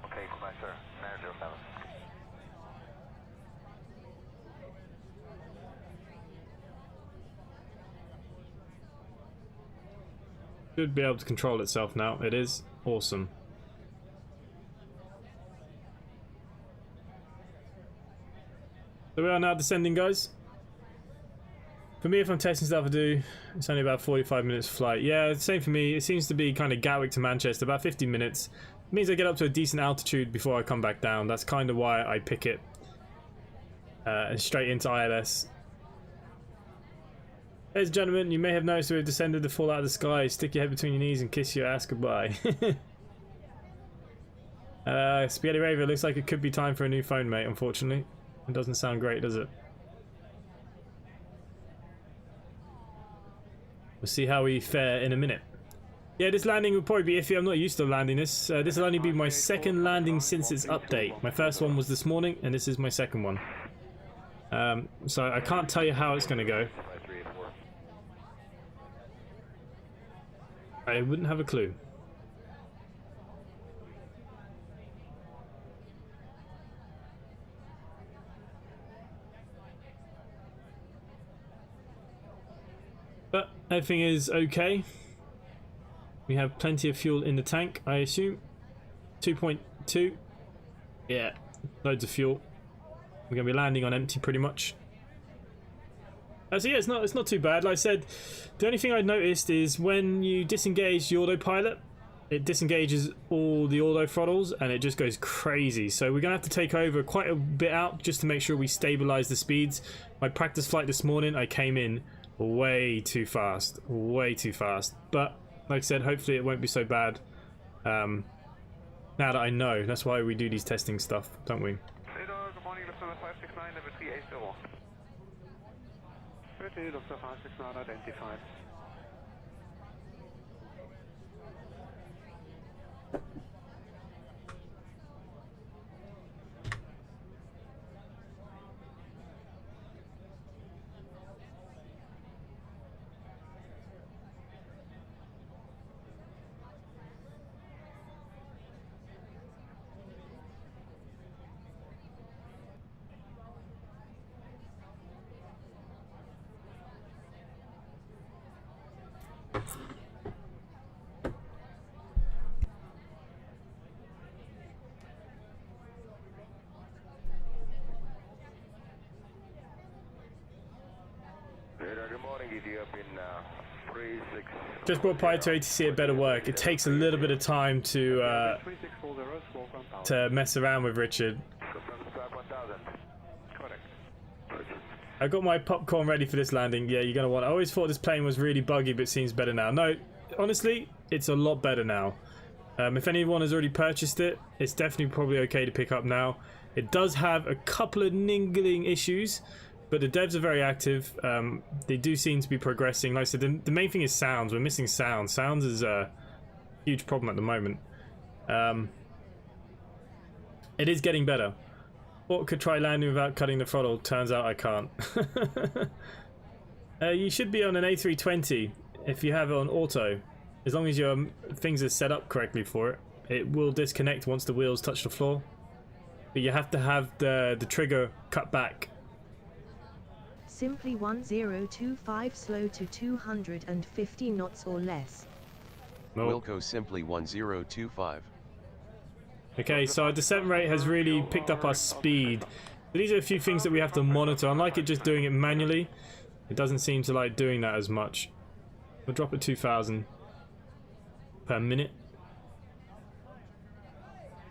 S8: Okay, goodbye, sir. 907.
S1: Should be able to control itself now. It is awesome. So we are now descending, guys. For me, if I'm testing stuff I do, it's only about 45 minutes flight. Yeah, same for me. It seems to be kind of Gatwick to Manchester, about 50 minutes. It means I get up to a decent altitude before I come back down. That's kind of why I pick it. And straight into ILS. Ladies and gentlemen, you may have noticed we've descended to fall out of the sky. Stick your head between your knees and kiss your ass goodbye. Spaghetti Raver, looks like it could be time for a new phone, mate, unfortunately. It doesn't sound great, does it? We'll see how we fare in a minute. Yeah, this landing will probably be iffy. I'm not used to landing this. This will only be my second landing since its update. My first one was this morning, and this is my second one. So I can't tell you how it's going to go. I wouldn't have a clue. But everything is okay. We have plenty of fuel in the tank, I assume. 2.2. Yeah, loads of fuel. We're going to be landing on empty pretty much. So yeah, it's not too bad. Like I said, the only thing I noticed is when you disengage the autopilot, it disengages all the auto throttles and it just goes crazy. So we're going to have to take over quite a bit out just to make sure we stabilize the speeds. My practice flight this morning, I came in way too fast. But like I said, hopefully it won't be so bad. Now that I know, that's why we do these testing stuff, don't we?
S8: Good morning, Lufthansa 569, number 3801. Lufthansa 569 identified.
S1: Just brought Pi to ATC at better work. It takes a little bit of time to mess around with Richard. I got my popcorn ready for this landing. Yeah, you're gonna want it. I always thought this plane was really buggy, but it seems better now. No, honestly, it's a lot better now. If anyone has already purchased it, it's definitely probably okay to pick up now. It does have a couple of niggling issues, but the devs are very active. They do seem to be progressing. Like I said, the main thing is sounds. We're missing sound. Sounds is a huge problem at the moment. It is getting better. Or could try landing without cutting the throttle. Turns out I can't. You should be on an A320 if you have it on auto. As long as your things are set up correctly for it. It will disconnect once the wheels touch the floor. But you have to have the trigger cut back.
S9: Simply 1025 slow to 250 knots or less.
S7: Wilco Simply 1025.
S1: Okay, so our descent rate has really picked up our speed. But these are a few things that we have to monitor. Unlike it just doing it manually, it doesn't seem to like doing that as much. We'll drop it 2,000 per minute.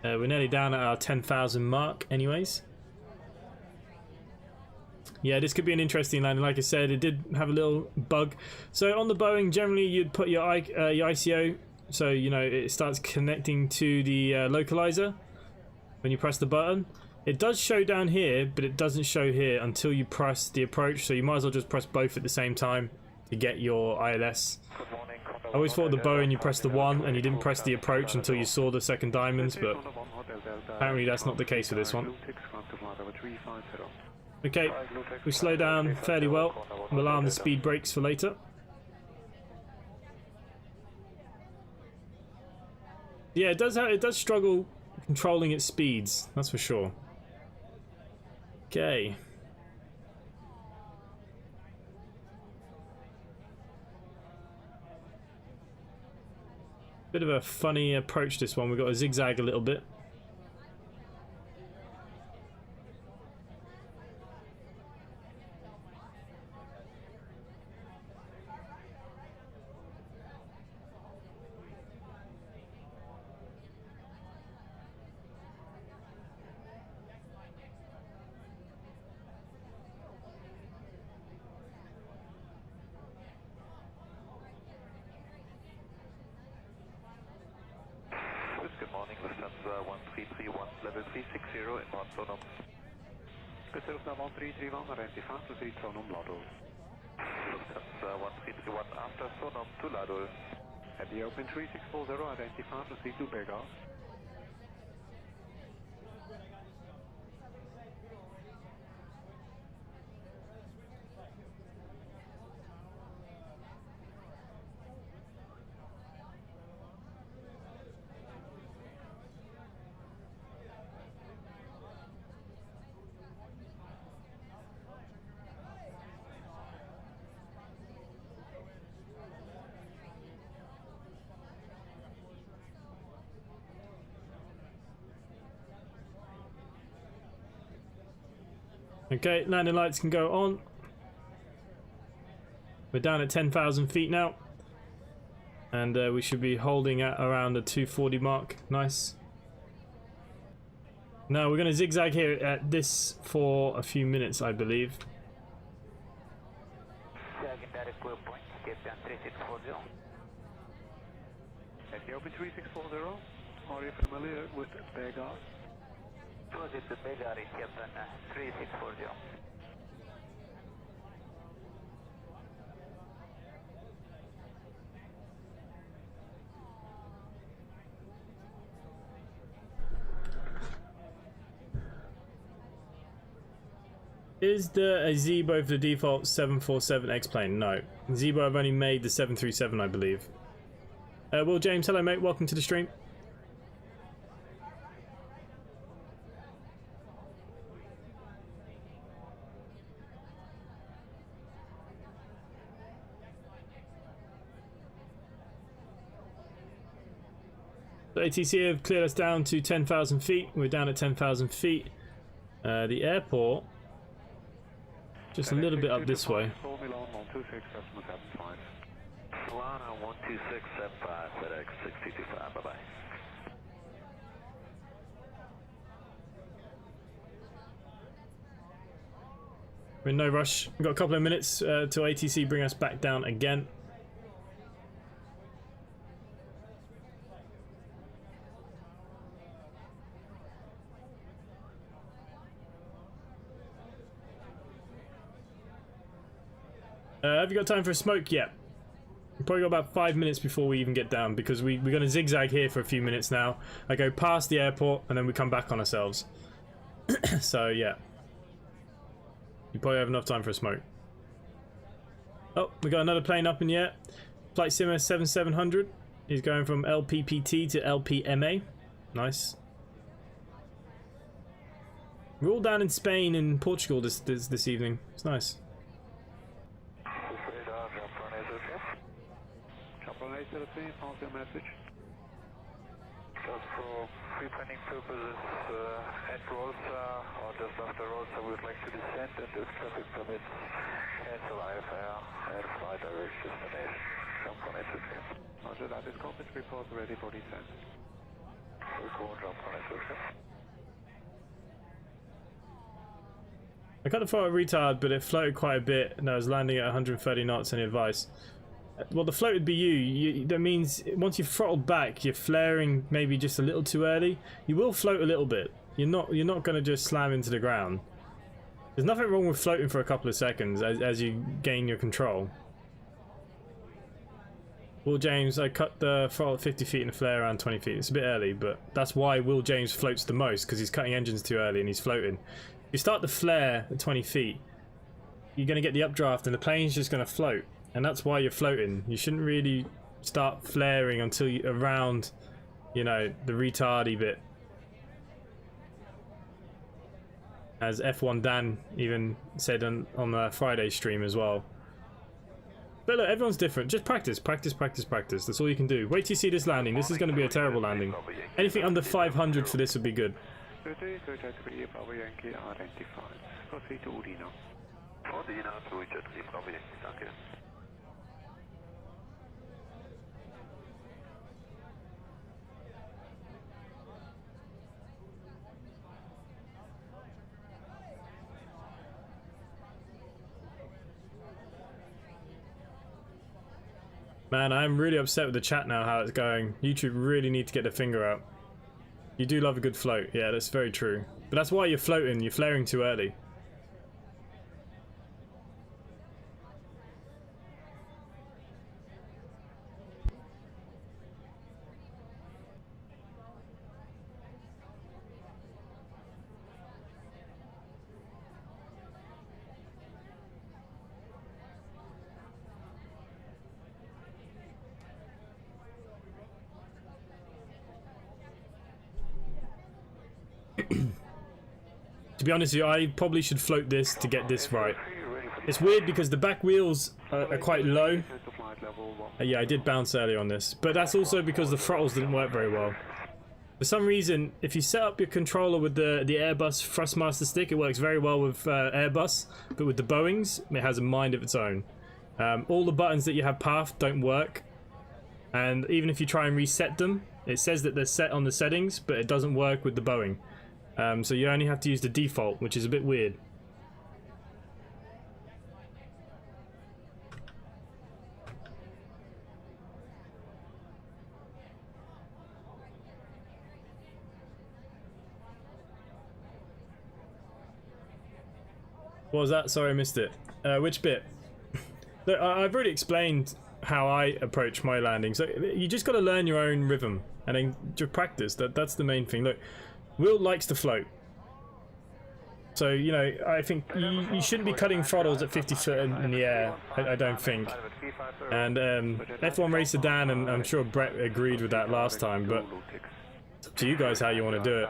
S1: We're nearly down at our 10,000 mark anyways. Yeah, this could be an interesting landing. Like I said, it did have a little bug. So on the Boeing, generally you'd put your ICO, so you know it starts connecting to the localizer when you press the button. It does show down here, but it doesn't show here until you press the approach. So you might as well just press both at the same time to get your ILS. I always thought the Boeing you pressed the 1 and you didn't press the approach until you saw the second diamonds, but apparently that's not the case for this one. Okay, we slow down fairly well. We'll alarm the speed brakes for later. Yeah, it does struggle controlling its speeds, that's for sure. Okay. Bit of a funny approach this one. We've got to zigzag a little bit.
S8: Good morning, Lufthansa 1331, level 360 inbound Sonum. Lufthansa 1331, identify proceed Sonum Lado. Lufthansa 1331, after Sonum to Lado. At the open 3640, identify proceed to Takeoff.
S1: Okay, landing lights can go on. We're down at 10,000 feet now. And we should be holding at around the 240 mark. Nice. Now we're going to zigzag here at this for a few minutes, I believe.
S8: Ethiopian 3640, are you familiar with Begar?
S3: Project Begar is Captain 3640.
S1: Is there a Zebo for the default 747 X-plane? No. Zebo have only made the 737, I believe. Will James, hello mate, welcome to the stream. The ATC have cleared us down to 10,000 feet. We're down at 10,000 feet. The airport, just a little bit up this way.
S8: Milan 126, customer 75. Milan 12675, FedEx 6225, bye-bye.
S1: We're in no rush. We've got a couple of minutes till ATC bring us back down again. Have you got time for a smoke yet? We've probably got about 5 minutes before we even get down, because we're going to zigzag here for a few minutes now. I go past the airport and then we come back on ourselves. So yeah, you probably have enough time for a smoke. Oh, we got another plane up in the air. Flight Simmer 7700. He's going from LPPT to LPMA. Nice. We're all down in Spain and Portugal this evening. It's nice.
S8: Pass your message. Just for pre-planning purposes, at Rosa or just after Rosa, we would like to descend, and if traffic permits, cancel IFR and fly direct destination. Jump on SOC. Roger that, is compass report ready for descent. Record, jump on SOC.
S1: I got the photo retard, but it floated quite a bit, and I was landing at 130 knots. Any advice? Well, the float would be you. That means once you've throttled back, you're flaring maybe just a little too early. You will float a little bit. You're not going to just slam into the ground. There's nothing wrong with floating for a couple of seconds as you gain your control. Will James, I cut the throttle at 50 feet and the flare around 20 feet. It's a bit early, but that's why Will James floats the most, because he's cutting engines too early and he's floating. If you start the flare at 20 feet, you're going to get the updraft and the plane's just going to float. And that's why you're floating. You shouldn't really start flaring until you're around, you know, the retardy bit. As F1 Dan even said on the Friday stream as well. But look, everyone's different. Just practice, practice, practice, practice. That's all you can do. Wait till you see this landing. This is going to be a terrible landing. Anything under 500 for this would be good.
S8: Proceed to Udino. Udino to Jet3, Bravo Yankee, thank you.
S1: Man, I'm really upset with the chat now, how it's going. YouTube really need to get their finger out. You do love a good float. Yeah, that's very true. But that's why you're floating. You're flaring too early. To be honest with you, I probably should float this to get this right. It's weird because the back wheels are quite low. Yeah, I did bounce earlier on this, but that's also because the throttles didn't work very well. For some reason, if you set up your controller with the Airbus Thrustmaster stick, it works very well with Airbus, but with the Boeings, it has a mind of its own. All the buttons that you have pathed don't work, and even if you try and reset them, it says that they're set on the settings, but it doesn't work with the Boeing. So you only have to use the default, which is a bit weird. What was that? Sorry, I missed it. Which bit? Look, I've already explained how I approach my landing. So you just got to learn your own rhythm and then just practice. That's the main thing. Look, Will likes to float. So, you know, I think you shouldn't be cutting throttles at 50 foot in the air, I don't think. And F1 Racer Dan, and I'm sure Brett agreed with that last time, but it's up to you guys how you want to do it.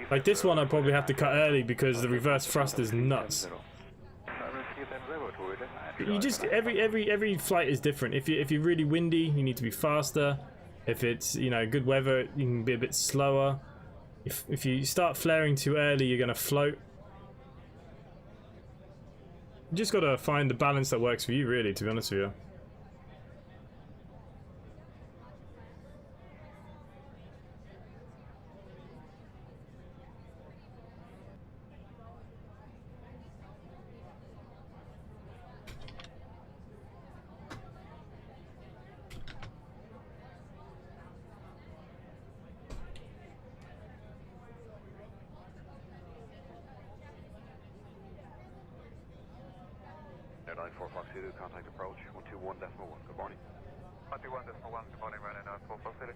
S1: Like this one, I probably have to cut early because the reverse thrust is nuts. You just every flight is different. If you're really windy, you need to be faster. If it's, you know, good weather, you can be a bit slower. If you start flaring too early, you're gonna float. You just gotta find the balance that works for you, really, to be honest with you.
S8: Contact approach 121.1. Good morning. 121.1. Good morning. Running 94 City.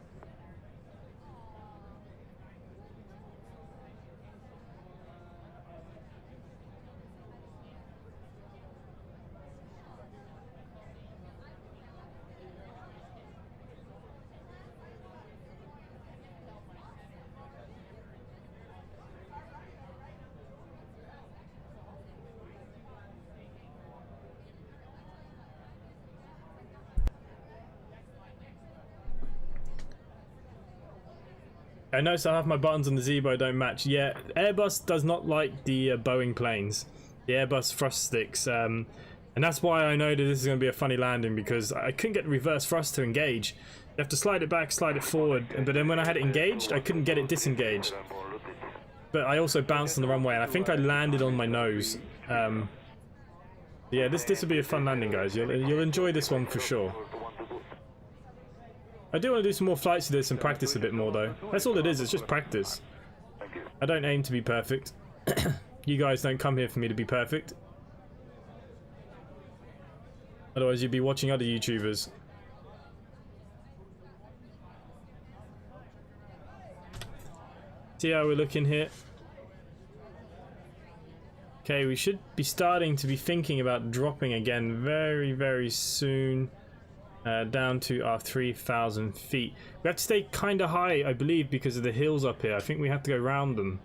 S1: I noticed I have my buttons on the Zebo don't match. Yeah, Airbus does not like the Boeing planes, the Airbus thrust sticks, and that's why I know that this is going to be a funny landing, because I couldn't get the reverse thrust to engage. You have to slide it back, slide it forward, but then when I had it engaged, I couldn't get it disengaged. But I also bounced on the runway, and I think I landed on my nose. Yeah, this will be a fun landing, guys. You'll enjoy this one for sure. I do want to do some more flights of this and practice a bit more, though. That's all it is, it's just practice. I don't aim to be perfect. You guys don't come here for me to be perfect. Otherwise you'd be watching other YouTubers. See how we're looking here. Okay, we should be starting to be thinking about dropping again very, very soon. Down to our 3,000 feet. We have to stay kind of high, I believe, because of the hills up here. I think we have to go around them.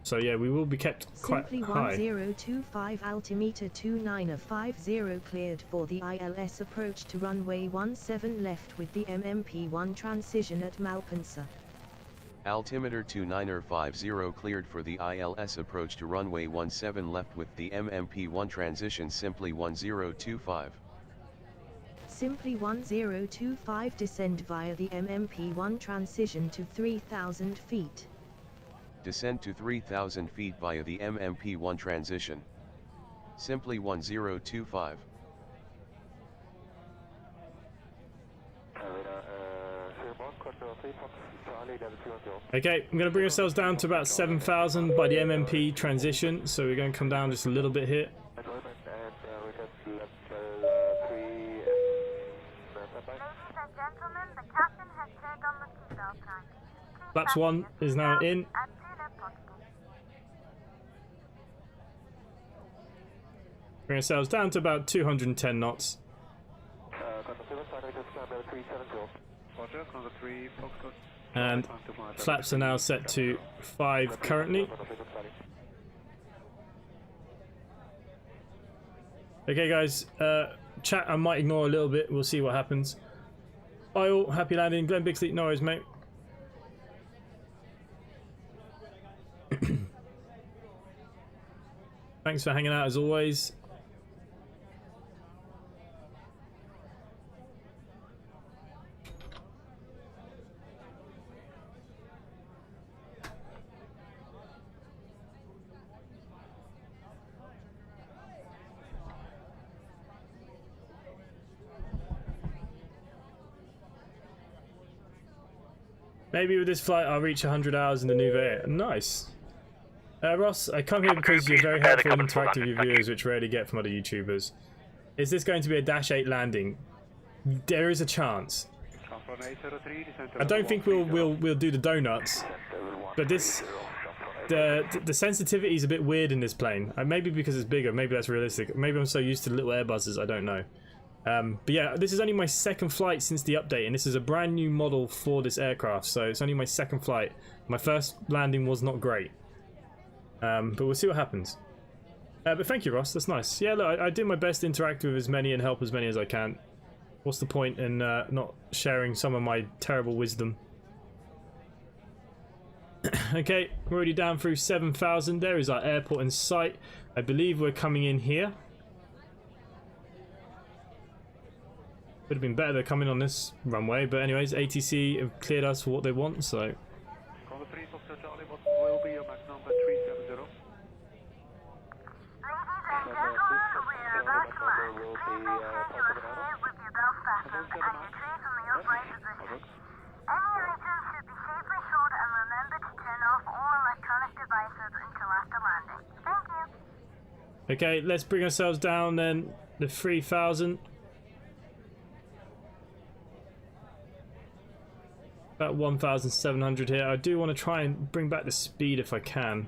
S1: So yeah, we will be kept quite high.
S9: Simply 1025 altimeter 2950 cleared for the ILS approach to runway 17 left with the MMP1 transition at Malpensa.
S7: Altimeter 2950 cleared for the ILS approach to runway 17 left with the MMP1 transition. Simply 1025.
S9: Simply 1025 descend via the MMP1 transition to 3,000 feet.
S7: Descend to 3,000 feet via the MMP1 transition. Simply 1025.
S1: Okay, I'm going to bring ourselves down to about 7,000 by the MMP transition, so we're going to come down just a little bit here. Flaps 1 is now in. Bring ourselves down to about 210 knots. And flaps are now set to 5 currently. Okay guys, chat I might ignore a little bit, we'll see what happens. Hi all, happy landing. Glenn Bixley, no worries, mate. Thanks for hanging out as always. Maybe with this flight I'll reach 100 hours in the Nouveau Air. Nice. Ross, I come here because you're very helpful and interactive with viewers, which rarely get from other YouTubers. Is this going to be a Dash 8 landing? There is a chance. I don't think we'll do the donuts, but this the sensitivity is a bit weird in this plane. Maybe because it's bigger, maybe that's realistic. Maybe I'm so used to little Airbuses, I don't know. But yeah, this is only my second flight since the update, and this is a brand new model for this aircraft, so it's only my second flight. My first landing was not great. But we'll see what happens. But thank you, Ross. That's nice. Yeah, look, I do my best to interact with as many and help as many as I can. What's the point in not sharing some of my terrible wisdom? Okay, we're already down through 7,000. There is our airport in sight. I believe we're coming in here. Would have been better they're coming on this runway, but anyways, ATC have cleared us for what they want, so... Okay, let's bring ourselves down then, the 3,000. About 1,700 here. I do want to try and bring back the speed if I can.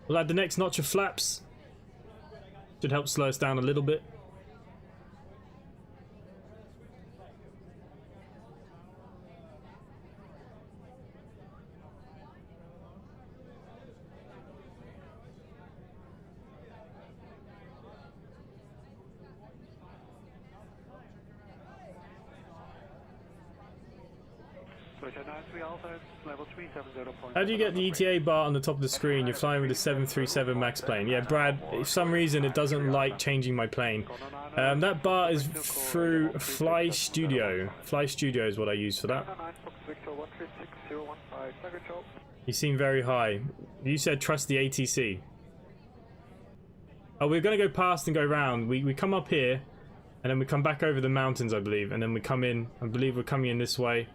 S1: We'll add the next notch of flaps. Should help slow us down a little bit. How do you get the ETA bar on the top of the screen? You're flying with a 737 MAX plane. Yeah, Brad, for some reason it doesn't like changing my plane. That bar is through Fly Studio. Fly Studio is what I use for that. You seem very high. You said trust the ATC. Oh, we're going to go past and go round. We come up here, and then we come back over the mountains, I believe. And then we come in. I believe we're coming in this way.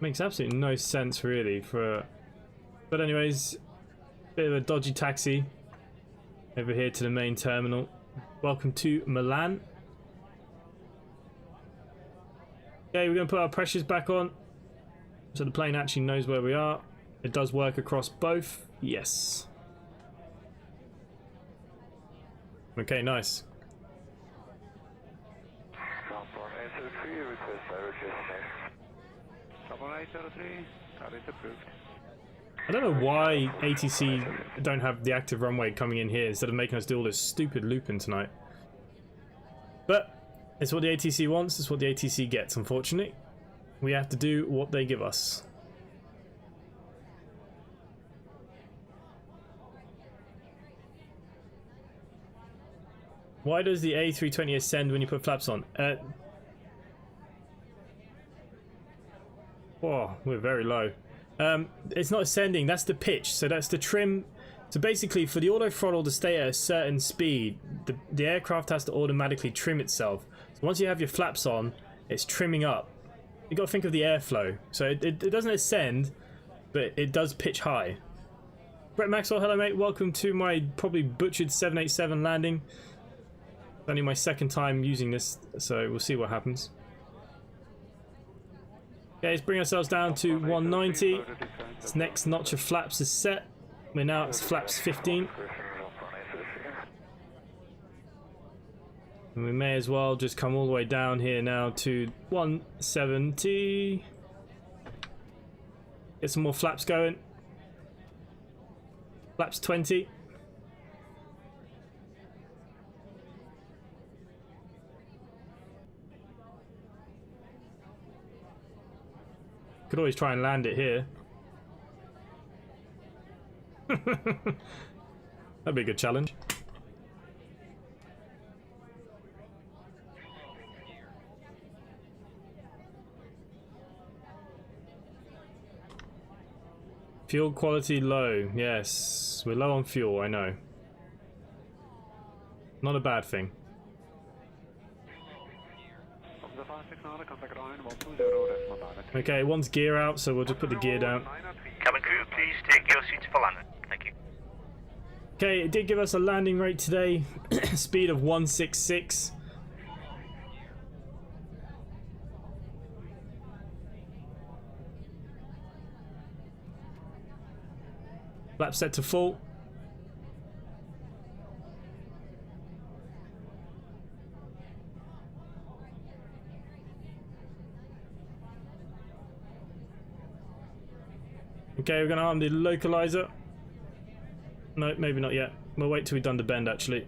S1: Makes absolutely no sense really for... But anyways, bit of a dodgy taxi over here to the main terminal. Welcome to Milan. Okay, we're going to put our pressures back on so the plane actually knows where we are. It does work across both. Yes. Okay, nice. I don't know why ATC don't have the active runway coming in here instead of making us do all this stupid looping tonight. But it's what the ATC wants, it's what the ATC gets, unfortunately. We have to do what they give us. Why does the A320 ascend when you put flaps on? Whoa, we're very low. It's not ascending, that's the pitch, so that's the trim. So basically, for the auto throttle to stay at a certain speed, the aircraft has to automatically trim itself. So once you have your flaps on, it's trimming up. You got to think of the airflow. So it doesn't ascend, but it does pitch high. Brett Maxwell, hello mate, welcome to my probably butchered 787 landing. It's only my second time using this, so we'll see what happens. Okay, let's bring ourselves down to 190. This next notch of flaps is set. We're now at flaps 15. And we may as well just come all the way down here now to 170. Get some more flaps going. Flaps 20. could always try and land it here. That'd be a good challenge. Fuel quality low. Yes, we're low on fuel, I know. Not a bad thing. Okay, one's gear out, so we'll just put the gear down.
S5: Cabin crew, please take your seats for landing. Thank you.
S1: Okay, it did give us a landing rate today, speed of 166. Flap set to full. Okay, we're going to arm the localizer. No, maybe not yet. We'll wait till we've done the bend, actually.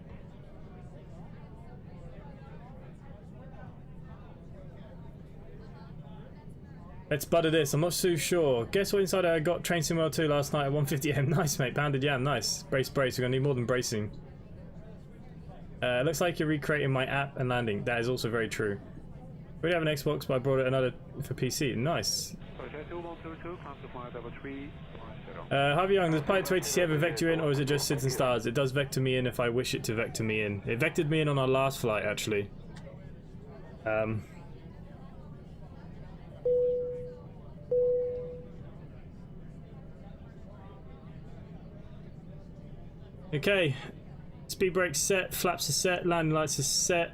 S1: Let's butter this. I'm not too sure. Guess what inside I got Train Sim World 2 last night at 150 AM. Nice, mate. Pounded yam. Nice. Brace, brace. We're going to need more than bracing. Looks like you're recreating my app and landing. That is also very true. We already have an Xbox, but I brought it another for PC. Nice. Harvey Young, does Pilot 280C ever vector you in, or is it just SIDS and stars? It does vector me in if I wish it to vector me in. It vectored me in on our last flight, actually. Okay. Speed brakes set, flaps are set, landing lights are set.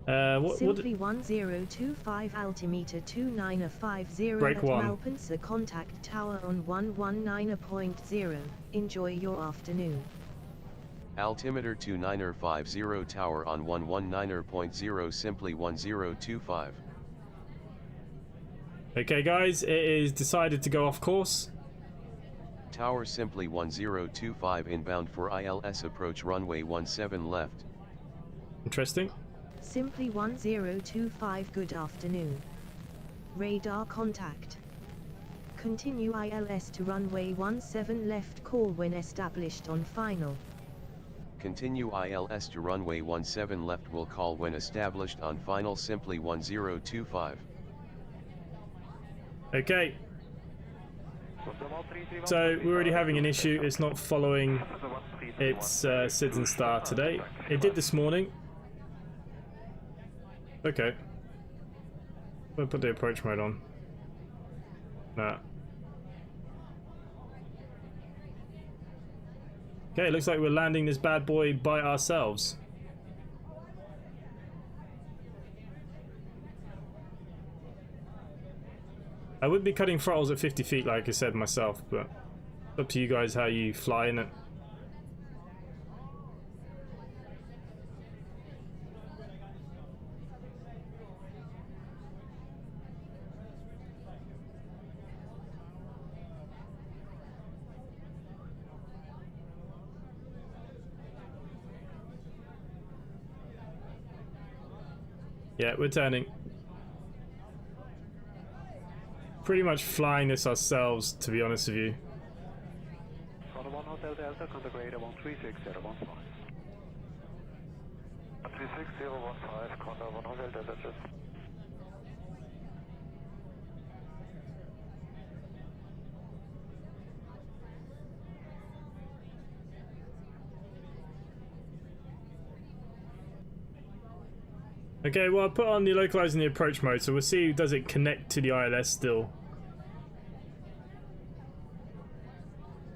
S9: Simply 1025 altimeter 2950
S1: Break
S9: at
S1: one.
S9: Malpensa contact tower on 119.0. Enjoy your afternoon.
S7: Altimeter 2950 tower on 119.0 simply 1025.
S1: Okay guys, it is decided to go off course.
S7: Tower simply 1025 inbound for ILS approach runway 17 left.
S1: Interesting.
S9: Simply 1025 good afternoon. Radar contact. Continue ILS to runway 17 left call when established on final.
S7: Continue ILS to runway 17 left will call when established on final simply 1025.
S1: Okay. So we're already having an issue. It's not following its SIDS and star today. It did this morning. Okay. We'll put the approach mode on. Nah. Okay, it looks like we're landing this bad boy by ourselves. I would be cutting throttles at 50 feet like I said myself, but it's up to you guys how you fly in it. Yeah, we're turning. Pretty much flying this ourselves, to be honest with you.
S8: Honda 1 Hotel Delta, contact radar 136015. 136015, Honda 1 Hotel Delta, just.
S1: Okay, well I put on the localizing the approach mode, so we'll see does it connect to the ILS still.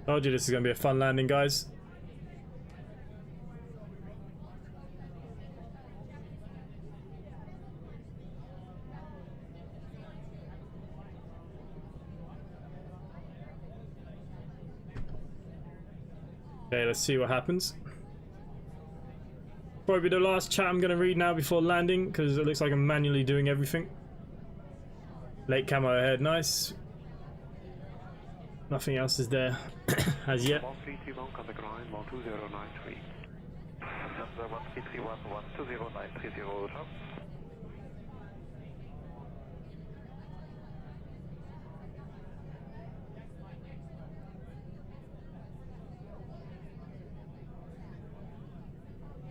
S1: Told you this is going to be a fun landing, guys. Okay, let's see what happens. Probably the last chat I'm going to read now before landing, because it looks like I'm manually doing everything. Late camo ahead, nice. Nothing else is there as yet.
S8: 1331, contact line 12093. 1331, 12093, top.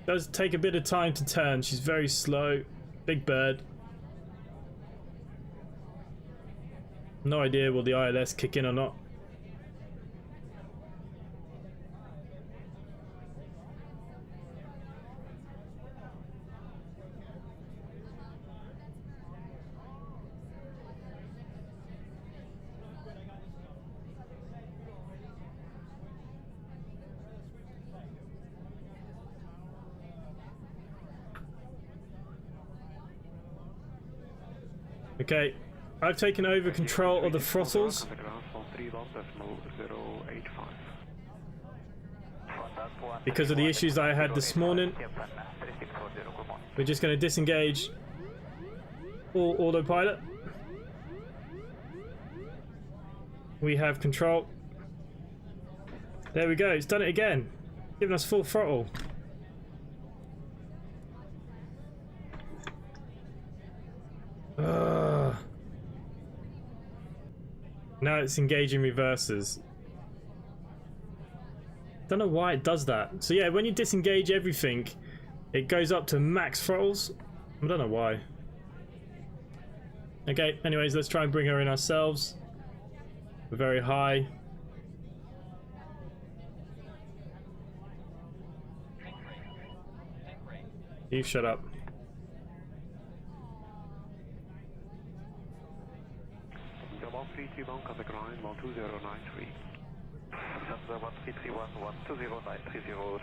S1: Does take a bit of time to turn. She's very slow. Big bird. No idea will the ILS kick in or not. Okay, I've taken over control of the throttles because of the issues I had this morning. We're just going to disengage all autopilot. We have control. There we go, it's done it again, giving us full throttle. Now it's engaging reverses. Don't know why it does that. So yeah, when you disengage everything, it goes up to max throttles. I don't know why. Okay, anyways, let's try and bring her in ourselves. We're very high. You shut up.
S8: on the ground, 12093. Lufthansa 1331, 120930, over.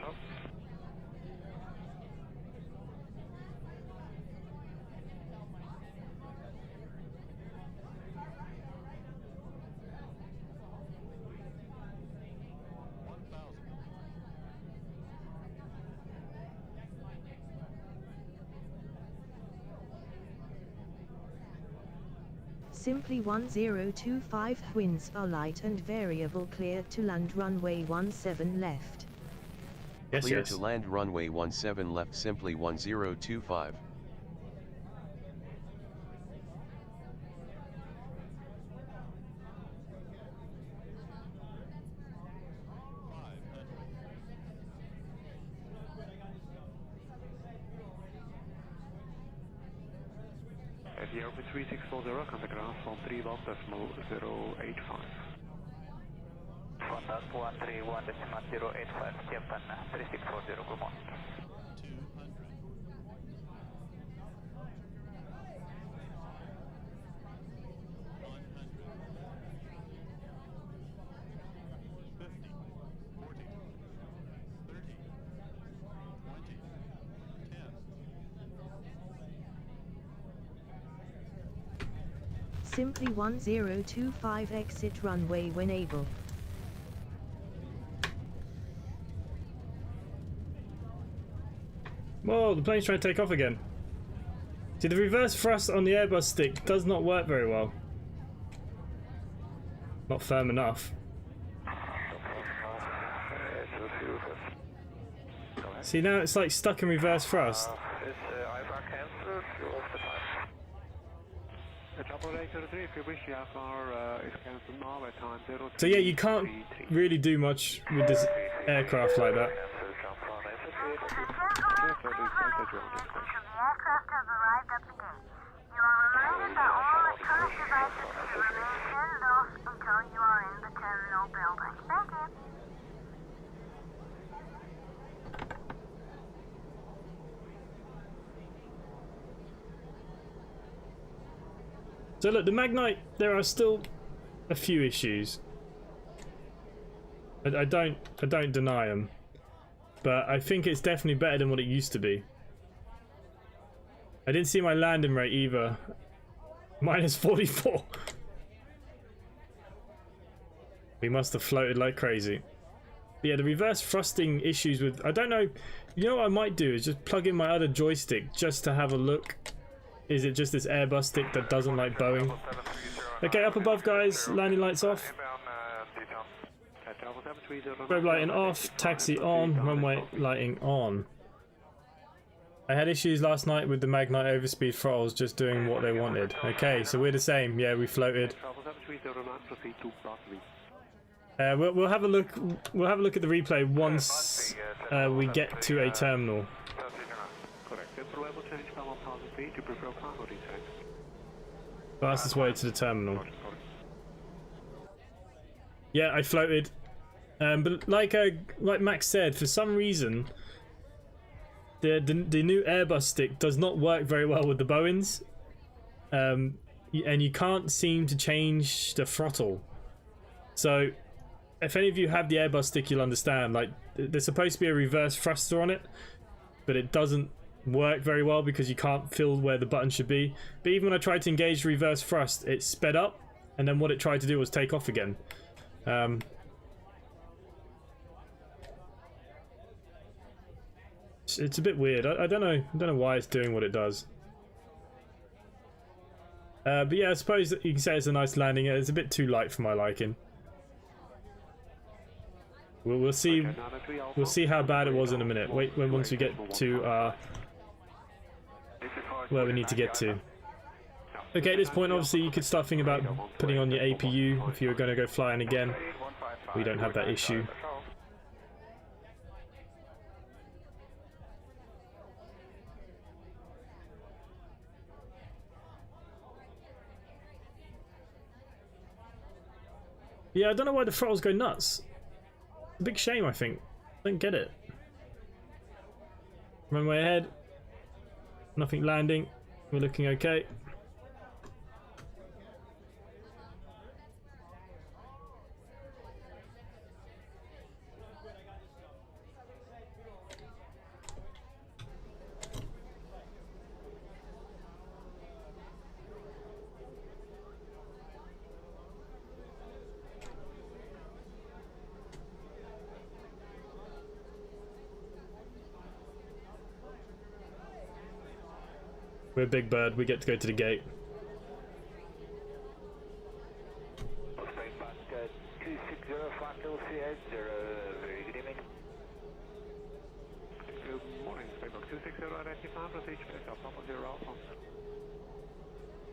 S9: Simply 1025 winds are light and variable, clear to land runway 17 left.
S7: Clear to land runway 17 left, simply 1025.
S8: Air with 3640, contact ground from 31.085.
S3: Contact 131.085, Japan 3640, good morning.
S9: Simply 1025 exit runway when able.
S1: Whoa, the plane's trying to take off again. See, the reverse thrust on the Airbus stick does not work very well. Not firm enough. See, now it's like stuck in reverse thrust. So yeah, you can't really do much with this aircraft like that. So look, the Magknight, there are still a few issues. I don't deny them, but I think it's definitely better than what it used to be. I didn't see my landing rate either. Minus 44. We must have floated like crazy. But yeah, the reverse thrusting issues with, I don't know, you know what I might do is just plug in my other joystick just to have a look. Is it just this Airbus stick that doesn't like Boeing? Okay, up above guys, landing lights off. Strobe lighting off, taxi on, runway lighting on. I had issues last night with the Magknight overspeed throttles just doing what they wanted. Okay, so we're the same. Yeah, we floated. We'll have a look. We'll have a look at the replay once we get to a terminal.
S11: do you prefer climb or descent?
S1: Fastest way to the terminal. Yeah, I floated. But like Max said, for some reason, the new Airbus stick does not work very well with the Boeings. And you can't seem to change the throttle. So, if any of you have the Airbus stick, you'll understand. Like, there's supposed to be a reverse thruster on it, but it doesn't work very well because you can't feel where the button should be. But even when I tried to engage reverse thrust, it sped up, and then what it tried to do was take off again. It's a bit weird. I don't know why it's doing what it does. But yeah, I suppose you can say it's a nice landing. It's a bit too light for my liking. We'll see how bad it was in a minute. Wait, once we get to where we need to get to. Okay, at this point, obviously, you could start thinking about putting on your APU if you were going to go flying again. We don't have that issue. Yeah, I don't know why the throttles go nuts. It's a big shame, I think. I don't get it. Runway ahead. Nothing landing. We're looking okay. We're Big Bird, we get to go to the gate.
S11: Good morning, Spacebrook 260 identified, proceed to pick up Papa 0 Alpha.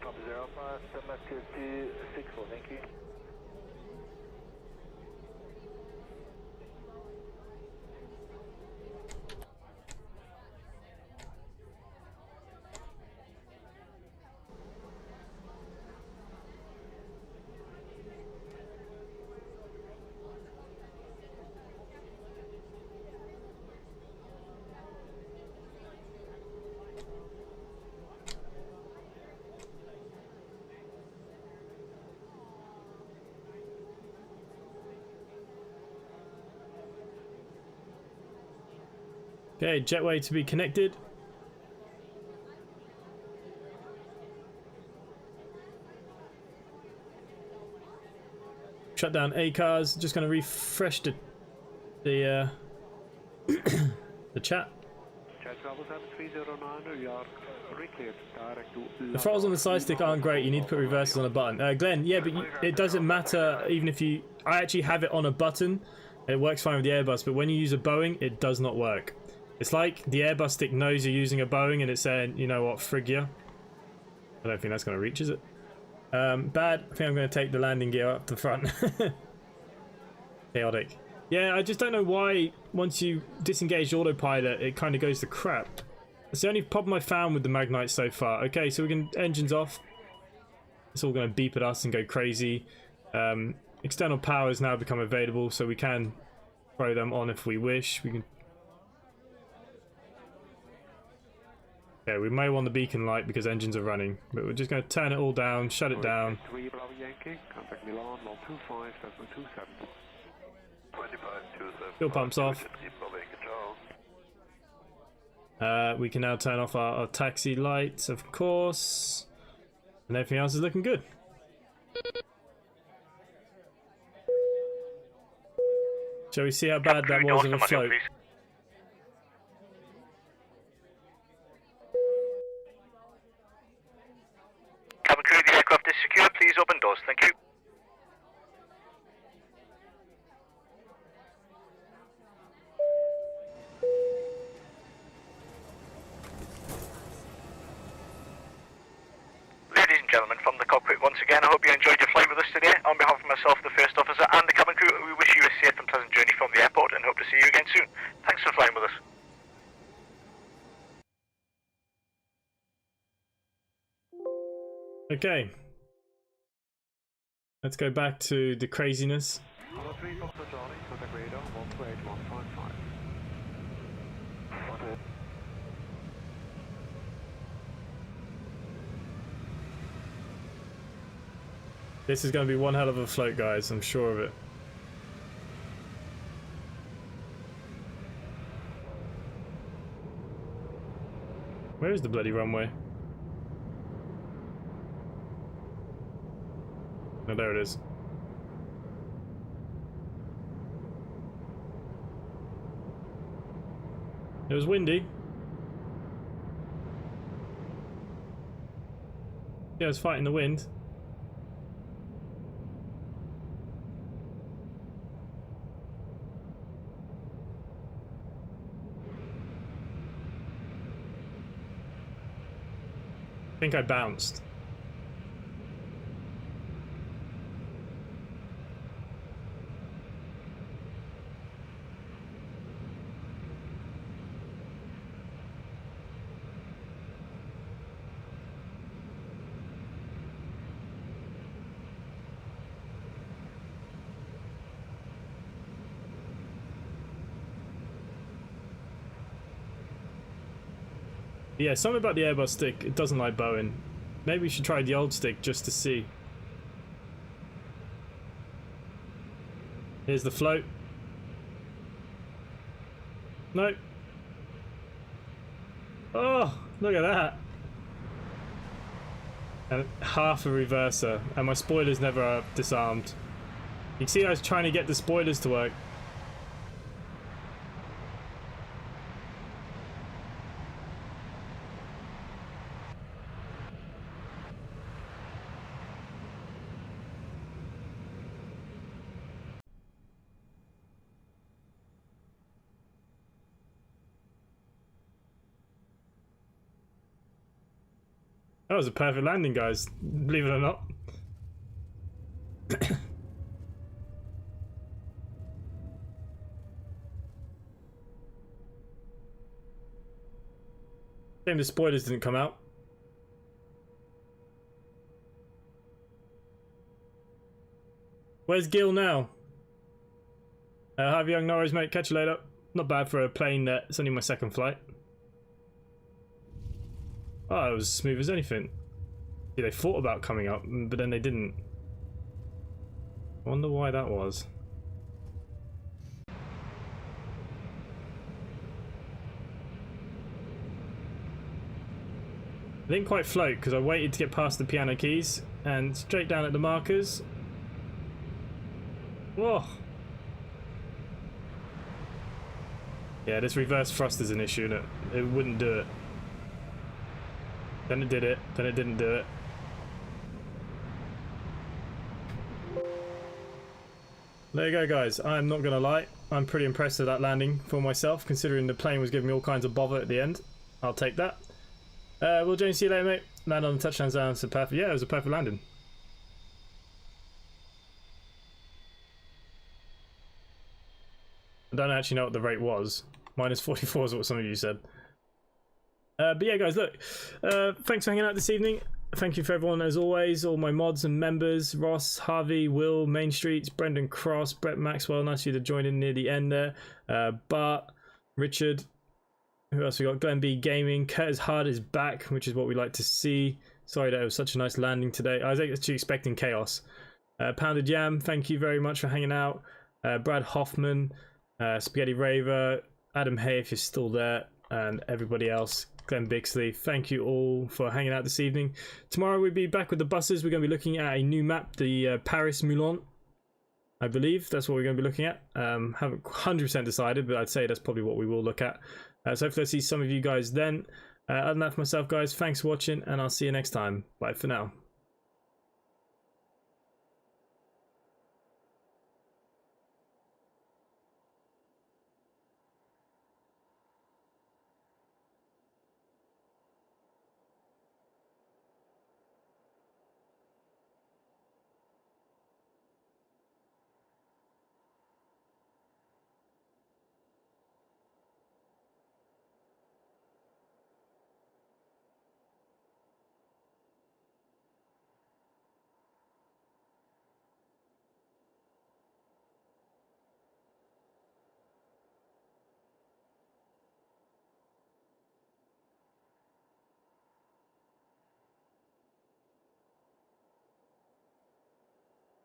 S3: Papa 0 Alpha, Summit 264, thank you.
S1: Okay, jetway to be connected. Shut down A cars. Just going to refresh the the chat. The throttles on the side stick aren't great. You need to put reverses on a button. Glenn, yeah, but it doesn't matter even if you. I actually have it on a button. It works fine with the Airbus, but when you use a Boeing, it does not work. It's like the Airbus stick knows you're using a Boeing and it's saying, you know what, frig ya. I don't think that's going to reach, is it? Bad. I think I'm going to take the landing gear up the front. Chaotic. Yeah, I just don't know why once you disengage autopilot, it kind of goes to crap. It's the only problem I found with the Magknight so far. Okay, so we can engines off. It's all going to beep at us and go crazy. External power has now become available, so we can throw them on if we wish. We can. Okay, we may want the beacon light because engines are running, but we're just going to turn it all down, shut it down.
S11: 3 Bravo Yankee, contact Milan, 125, 727.
S1: Fuel pumps off. We can now turn off our taxi lights, of course, and everything else is looking good. Shall we see how bad that was of a float?
S5: Cabin crew, the aircraft is secure. Please open doors. Thank you. Ladies and gentlemen, from the cockpit once again, I hope you enjoyed your flight with us today. On behalf of myself, the first officer, and the cabin crew, we wish you a safe and pleasant journey from the airport and hope to see you again soon. Thanks for flying with us.
S1: Okay. Let's go back to the craziness.
S8: Hello, 3 Foxtrot Charlie, contact radar 128-155.
S1: This is going to be one hell of a float, guys. I'm sure of it. Where is the bloody runway? Oh, there it is. It was windy. Yeah, I was fighting the wind. I think I bounced. Yeah, something about the airbus stick, it doesn't like Boeing. Maybe we should try the old stick just to see. Here's the float. Nope. Oh, look at that. And half a reverser, and my spoilers never are disarmed. You can see I was trying to get the spoilers to work. That was a perfect landing, guys, believe it or not. Shame the spoilers didn't come out. Where's Gil now? Have young Norris, mate. Catch you later. Not bad for a plane that it's only my second flight. Oh, it was as smooth as anything. Yeah, they thought about coming up, but then they didn't. I wonder why that was. I didn't quite float because I waited to get past the piano keys and straight down at the markers. Whoa. Yeah, this reverse thrust is an issue, and it wouldn't do it. Then it did it, then it didn't do it. There you go, guys. I'm not gonna lie, I'm pretty impressed with that landing for myself, considering the plane was giving me all kinds of bother at the end. I'll take that. Will James, see you later, mate. Land on the touchdown zone, so perfect. Yeah, it was a perfect landing. I don't actually know what the rate was. Minus 44 is what some of you said. But yeah, guys, look, thanks for hanging out this evening. Thank you for everyone, as always, all my mods and members, Ross, Harvey, Will, Main Streets, Brendan Cross, Brett Maxwell, nice of you to join in near the end there, Bart, Richard, who else we got, Glenn B Gaming, Curtis Hard is back, which is what we like to see. Sorry that it was such a nice landing today. I was actually expecting chaos. Pounded Yam, thank you very much for hanging out. Brad Hoffman, Spaghetti Raver, Adam Hay if you're still there, and everybody else. Glenn Bixley, thank you all for hanging out this evening. Tomorrow we'll be back with the buses. We're going to be looking at a new map, the Paris Milan, I believe. That's what we're going to be looking at. Haven't 100% decided, but I'd say that's probably what we will look at. So hopefully I see some of you guys then. Other than that, for myself, guys, thanks for watching, and I'll see you next time. Bye for now.